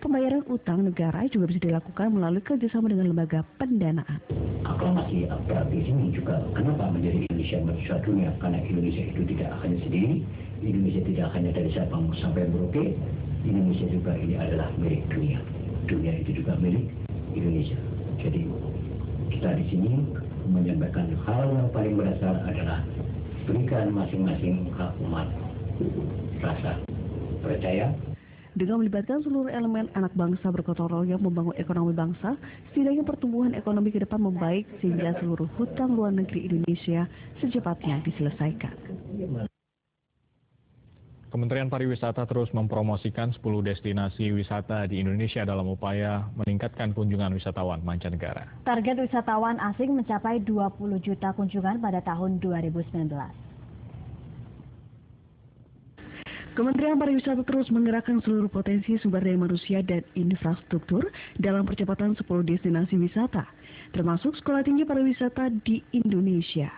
Pembayaran utang negara juga bisa dilakukan melalui kerjasama dengan lembaga pendanaan. Aklamasi aktif ini juga kenapa menjadi Indonesia mercusuar dunia? Karena Indonesia itu tidak hanya sendiri, Indonesia tidak hanya dari Sabang sampai Merauke, Indonesia juga ini adalah milik dunia. Dunia itu juga milik Indonesia. Jadi kita di sini menyampaikan hal yang paling mendasar adalah berikan masing-masing hak umat rasa percaya. Dengan melibatkan seluruh elemen anak bangsa bergotong royong membangun ekonomi bangsa, setidaknya pertumbuhan ekonomi ke depan membaik sehingga seluruh hutang luar negeri Indonesia secepatnya diselesaikan. Kementerian Pariwisata terus mempromosikan 10 destinasi wisata di Indonesia dalam upaya meningkatkan kunjungan wisatawan mancanegara. Target wisatawan asing mencapai 20 juta kunjungan pada tahun 2019. Kementerian Pariwisata terus menggerakkan seluruh potensi sumber daya manusia dan infrastruktur dalam percepatan 10 destinasi wisata, termasuk Sekolah Tinggi Pariwisata di Indonesia.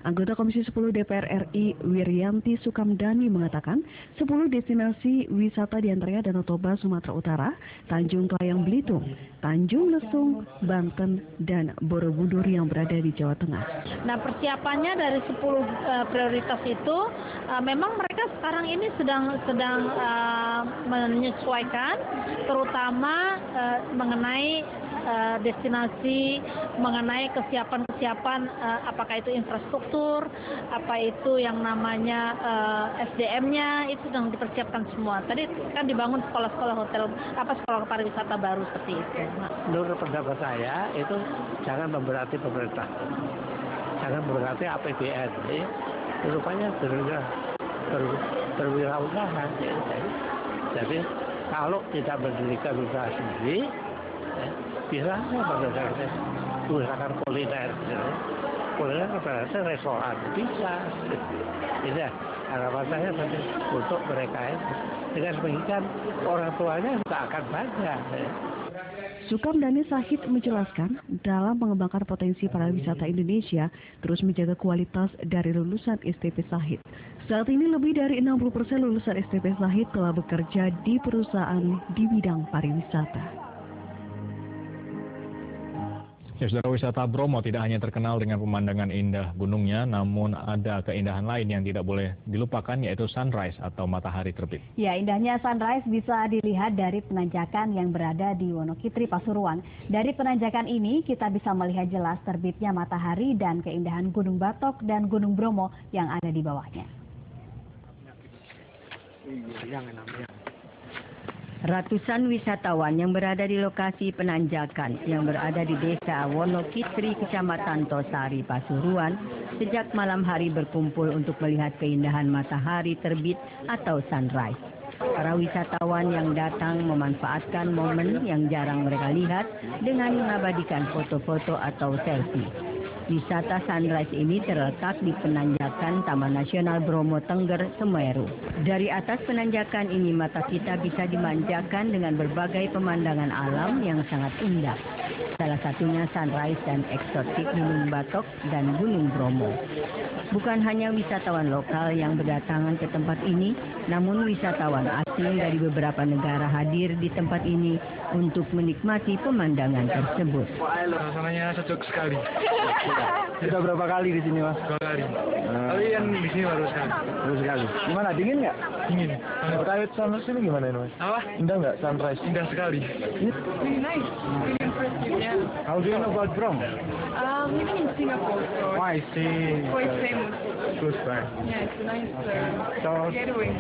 Anggota Komisi 10 DPR RI Wiryanti Sukamdani mengatakan 10 destinasi wisata diantaranya Danau Toba, Sumatera Utara, Tanjung Klayang Belitung, Tanjung Lesung, Banten, dan Borobudur yang berada di Jawa Tengah. Nah, persiapannya dari 10 prioritas itu memang mereka sekarang ini sedang menyesuaikan, terutama mengenai destinasi, mengenai kesiapan apakah itu infrastruktur, apa itu yang namanya SDM-nya, itu sedang dipersiapkan semua. Tadi kan dibangun sekolah-sekolah hotel, sekolah pariwisata baru seperti itu. Menurut pendapat saya itu jangan memberati pemerintah, jangan memberati APBN. Rupanya berwirausaha. Jadi kalau tidak mendirikan usaha sendiri, bisa pada usahakan kuliner, kuliner berarti restoran bisa. Ini harapan saya nanti untuk mereka itu. Dengan demikian orang tuanya juga akan banyak. Sukamdani Sahid menjelaskan dalam mengembangkan potensi pariwisata Indonesia terus menjaga kualitas dari lulusan STP Sahid. Saat ini lebih dari 60% lulusan STP Sahid telah bekerja di perusahaan di bidang pariwisata. Ya, saudara, wisata Bromo tidak hanya terkenal dengan pemandangan indah gunungnya, namun ada keindahan lain yang tidak boleh dilupakan, yaitu sunrise atau matahari terbit. Ya, indahnya sunrise bisa dilihat dari penanjakan yang berada di Wonokitri, Pasuruan. Dari penanjakan ini kita bisa melihat jelas terbitnya matahari dan keindahan Gunung Batok dan Gunung Bromo yang ada di bawahnya. Ratusan wisatawan yang berada di lokasi penanjakan yang berada di desa Wonokitri, Kecamatan Tosari, Pasuruan, sejak malam hari berkumpul untuk melihat keindahan matahari terbit atau sunrise. Para wisatawan yang datang memanfaatkan momen yang jarang mereka lihat dengan mengabadikan foto-foto atau selfie. Wisata sunrise ini terletak di penanjakan Taman Nasional Bromo Tengger, Semeru. Dari atas penanjakan ini mata kita bisa dimanjakan dengan berbagai pemandangan alam yang sangat indah. Salah satunya sunrise dan eksotik Gunung Batok dan Gunung Bromo. Bukan hanya wisatawan lokal yang berdatangan ke tempat ini, namun wisatawan asing dari beberapa negara hadir di tempat ini untuk menikmati pemandangan tersebut. Suasananya sejuk sekali. Sudah berapa kali di sini, Mas? 2 kali. Tapi yang di sini baru sekali. Baru sekali. Gimana, dingin nggak? Dingin. Terkait sunrise ini gimana ini, Mas? Apa? Indah nggak sunrise? Indah sekali. Really nice. Really impressive, yeah. How do you know about Bromo? Living in Singapore, so Oh, I see. quite famous. Close by. Yeah, it's a nice So- getaway.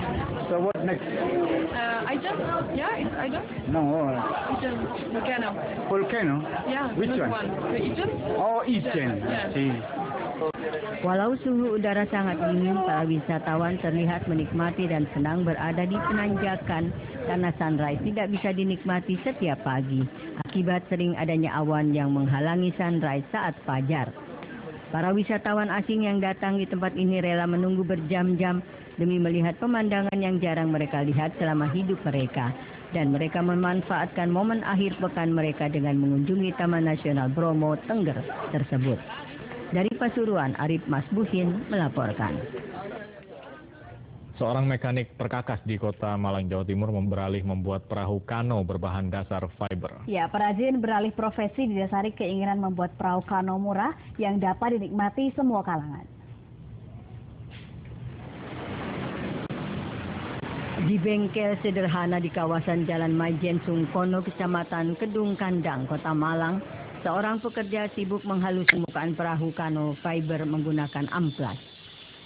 So what next? I just No. Ijen volcano. Volcano? Yeah, Which this one? The Ijen. Oh, Ijen. Yeah. See. Walau suhu udara sangat dingin, para wisatawan terlihat menikmati dan senang berada di penanjakan karena sunrise tidak bisa dinikmati setiap pagi akibat sering adanya awan yang menghalangi sunrise saat fajar. Para wisatawan asing yang datang di tempat ini rela menunggu berjam-jam demi melihat pemandangan yang jarang mereka lihat selama hidup mereka. Dan mereka memanfaatkan momen akhir pekan mereka dengan mengunjungi Taman Nasional Bromo Tengger tersebut. Dari Pasuruan, Arif Masbuhin melaporkan. Seorang mekanik perkakas di Kota Malang, Jawa Timur beralih membuat perahu kano berbahan dasar fiber. Ya, perajin beralih profesi didasari keinginan membuat perahu kano murah yang dapat dinikmati semua kalangan. Di bengkel sederhana di kawasan Jalan Majen Sungkono, Kecamatan Kedung Kandang, Kota Malang, seorang pekerja sibuk menghalus permukaan perahu kano fiber menggunakan amplas.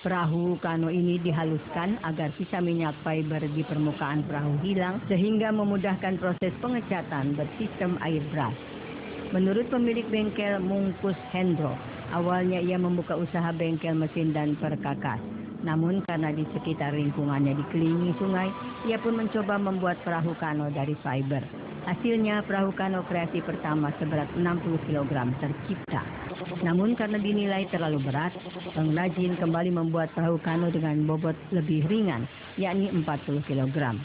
Perahu kano ini dihaluskan agar sisa minyak fiber di permukaan perahu hilang sehingga memudahkan proses pengecatan bersistem air brush. Menurut pemilik bengkel Mungkus Hendro, awalnya ia membuka usaha bengkel mesin dan perkakas. Namun karena di sekitar lingkungannya dikelilingi sungai, ia pun mencoba membuat perahu kano dari fiber. Hasilnya perahu kano kreasi pertama seberat 60 kg tercipta. Namun karena dinilai terlalu berat, pengrajin kembali membuat perahu kano dengan bobot lebih ringan, yakni 40 kg.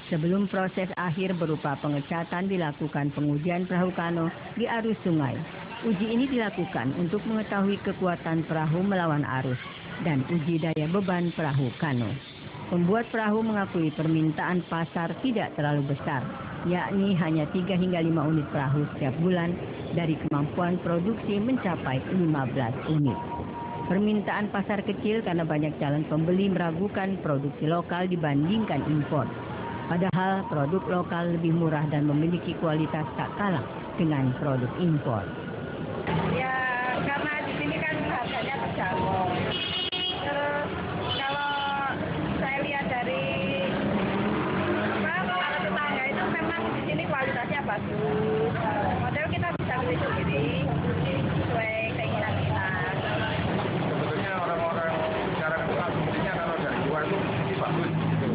Sebelum proses akhir berupa pengecatan dilakukan pengujian perahu kano di arus sungai. Uji ini dilakukan untuk mengetahui kekuatan perahu melawan arus dan uji daya beban perahu kano. Pembuat perahu mengakui permintaan pasar tidak terlalu besar, yakni hanya 3 hingga 5 unit perahu setiap bulan dari kemampuan produksi mencapai 15 unit. Permintaan pasar kecil karena banyak calon pembeli meragukan produksi lokal dibandingkan impor. Padahal produk lokal lebih murah dan memiliki kualitas tak kalah dengan produk impor. Ya, karena di sini kan harganya terjangkau. Terus kalau saya lihat dari para tetangga itu memang di sini kualitasnya bagus. Model kita bisa beli sendiri sesuai keinginan kita. Sebetulnya orang-orang sekarang itu asumsinya kalau dari luar itu pasti bagus gitu.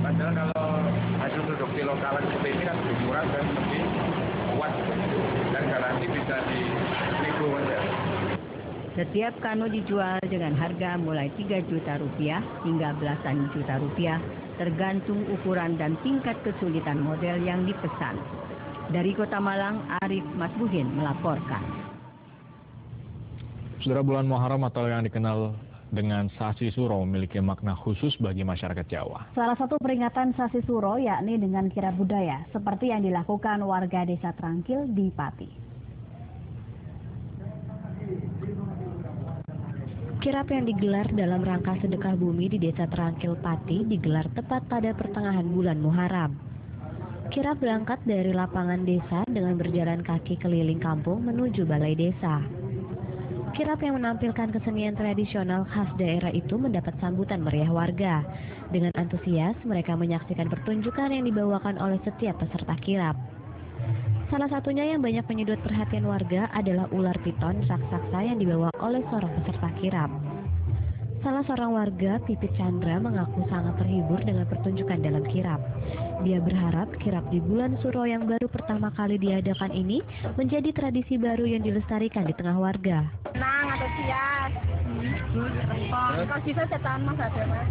Padahal kalau hasil produksi lokalan seperti ini kan lebih murah dan lebih kuat dan garansi bisa dinego aja. Setiap kano dijual dengan harga mulai 3 juta rupiah hingga belasan juta rupiah, tergantung ukuran dan tingkat kesulitan model yang dipesan. Dari Kota Malang, Arif Masbuhin melaporkan. Saudara, bulan Muharram atau yang dikenal dengan Sasi Suro memiliki makna khusus bagi masyarakat Jawa. Salah satu peringatan Sasi Suro yakni dengan kirab budaya, seperti yang dilakukan warga Desa Trangkil di Pati. Kirap yang digelar dalam rangka sedekah bumi di Desa Terangkil Pati digelar tepat pada pertengahan bulan Muharram. Kirap berangkat dari lapangan desa dengan berjalan kaki keliling kampung menuju balai desa. Kirap yang menampilkan kesenian tradisional khas daerah itu mendapat sambutan meriah warga. Dengan antusias, mereka menyaksikan pertunjukan yang dibawakan oleh setiap peserta kirap. Salah satunya yang banyak menyedot perhatian warga adalah ular piton raksasa yang dibawa oleh seorang peserta kirap. Salah seorang warga, Pipit Chandra, mengaku sangat terhibur dengan pertunjukan dalam kirap. Dia berharap kirap di bulan Suro yang baru pertama kali diadakan ini menjadi tradisi baru yang dilestarikan di tengah warga. Senang, antusias. Kalau bisa setiap mas ada mas.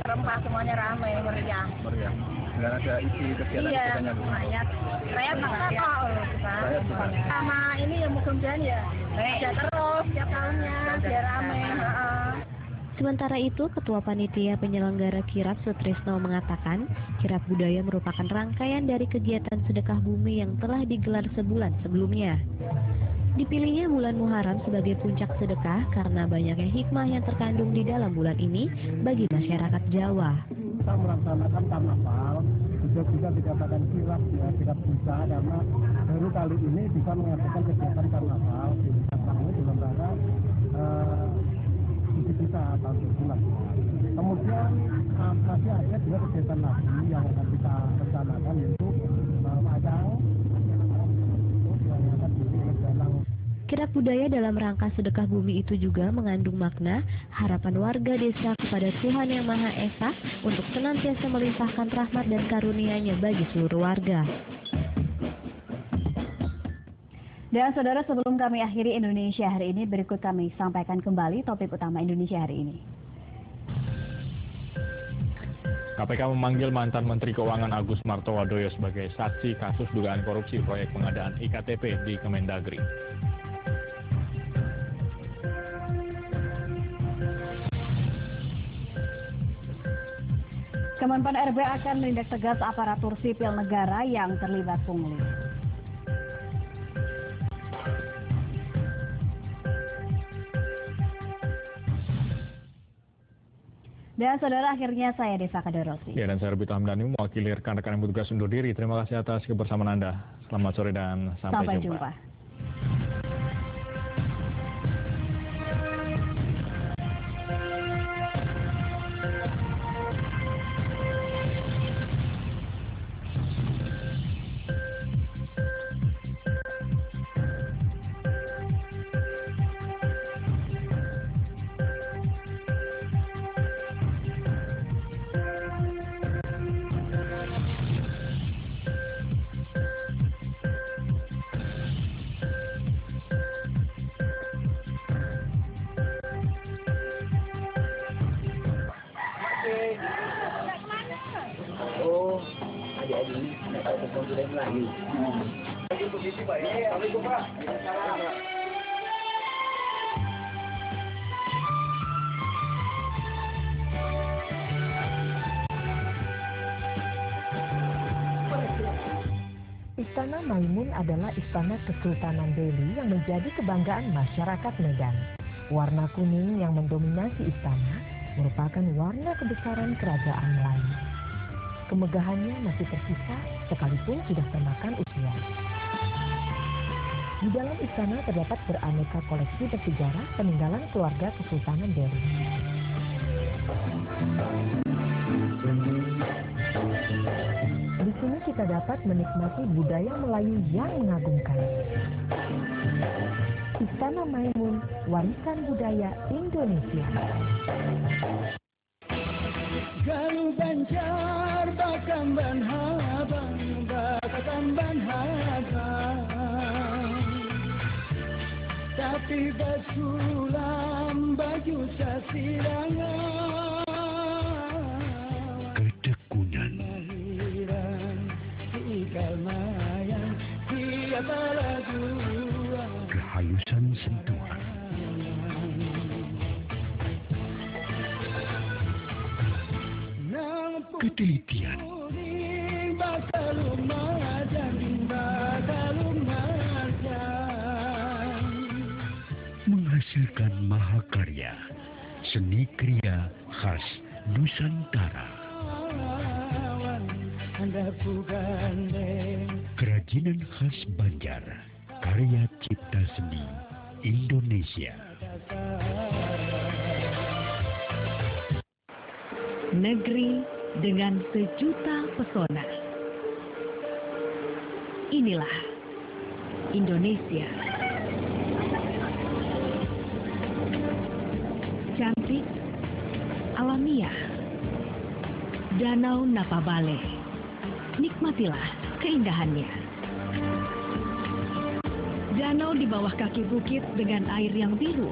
Rempah semuanya ramai, meriah. Meriah. Dan ada isi kegiatan-kegiatannya. Iya, rakyat kok. Sama ini ya mudah-mudahan ya. Ya terus setiap tahunnya biar ramai. Sementara itu, Ketua Panitia Penyelenggara Kirap Sutrisno mengatakan, kirap budaya merupakan rangkaian dari kegiatan sedekah bumi yang telah digelar sebulan sebelumnya. Dipilihnya bulan Muharram sebagai puncak sedekah karena banyaknya hikmah yang terkandung di dalam bulan ini bagi masyarakat Jawa. Kita melaksanakan karnaval, juga dikatakan kirap ya, kirap bisa karena baru kali ini bisa mengadakan kegiatan karnaval di Wisata ini dalam rangka kita tahun bulan. Kemudian masih ada juga kegiatan lagi yang akan kita rencanakan yaitu wayang. Kirap budaya dalam rangka sedekah bumi itu juga mengandung makna harapan warga desa kepada Tuhan Yang Maha Esa untuk senantiasa melimpahkan rahmat dan karunia-Nya bagi seluruh warga. Dan saudara, sebelum kami akhiri Indonesia hari ini, berikut kami sampaikan kembali topik utama Indonesia hari ini. KPK memanggil mantan Menteri Keuangan Agus Martowadoyo sebagai saksi kasus dugaan korupsi proyek pengadaan IKTP di Kemendagri. Kemenpan RB akan menindak tegas aparatur sipil negara yang terlibat pungli. Dan saudara, akhirnya saya Desa Kaderosi. Ya, dan saya Rebito Hamdani mewakili rekan-rekan yang bertugas undur diri. Terima kasih atas kebersamaan Anda. Selamat sore dan sampai jumpa. Oh, adik-adik ini nak tahu tentang budaya Melayu. Assalamualaikum Pak. Istana Maimun adalah istana Kesultanan Delhi yang menjadi kebanggaan masyarakat Medan. Warna kuning yang mendominasi istana merupakan warna kebesaran kerajaan Melayu. Kemegahannya masih tersisa sekalipun sudah termakan usia. Di dalam istana terdapat beraneka koleksi bersejarah peninggalan keluarga Kesultanan Delhi. Di sini kita dapat menikmati budaya Melayu yang mengagumkan. Istana Maimun, warisan budaya Indonesia. Galuh banjar bakam ban habang, bakam ban habang. Tapi basulam baju sasirangan. Ketekunan. Kalmayan siapa lagu. Kehalusan sentuhan. Ketelitian. Menghasilkan mahakarya seni kriya khas Nusantara. Kerajinan khas Banjar, karya cipta seni Indonesia. Negeri dengan sejuta pesona. Inilah Indonesia. Cantik, alamiah. Danau Napabale. Nikmatilah keindahannya. Danau di bawah kaki bukit dengan air yang biru.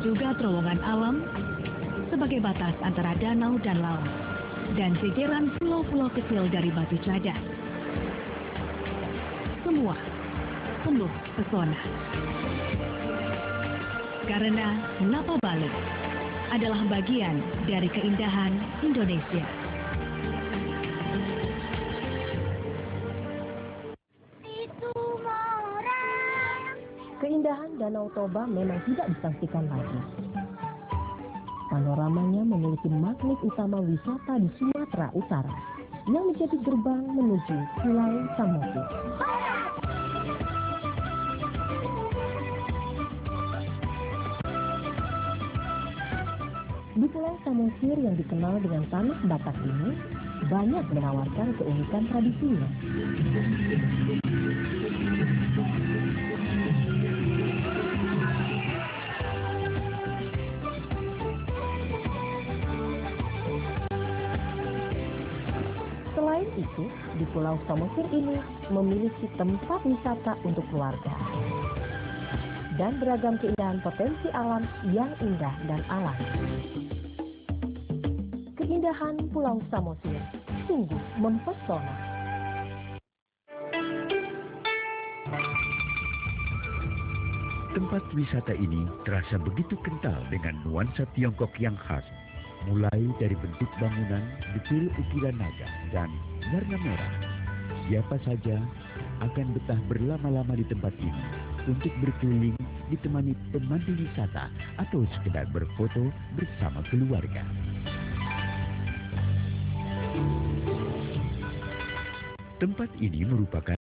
Juga terowongan alam sebagai batas antara danau dan laut. Dan jejeran pulau-pulau kecil dari batu cadas. Semua penuh pesona. Karena Napabale adalah bagian dari keindahan Indonesia. Keindahan Danau Toba memang tidak disangsikan lagi. Panoramanya memiliki magnet utama wisata di Sumatera Utara yang menjadi gerbang menuju Pulau Samosir. Di Pulau Samosir yang dikenal dengan tanah Batak ini, banyak menawarkan keunikan tradisinya. Selain itu, di Pulau Samosir ini memiliki tempat wisata untuk keluarga dan beragam keindahan potensi alam yang indah dan alami. Keindahan Pulau Samosir sungguh mempesona. Tempat wisata ini terasa begitu kental dengan nuansa Tiongkok yang khas. Mulai dari bentuk bangunan, detail ukiran naga, dan warna merah. Siapa saja akan betah berlama-lama di tempat ini untuk berkeliling ditemani pemandu wisata atau sekedar berfoto bersama keluarga. Tempat ini merupakan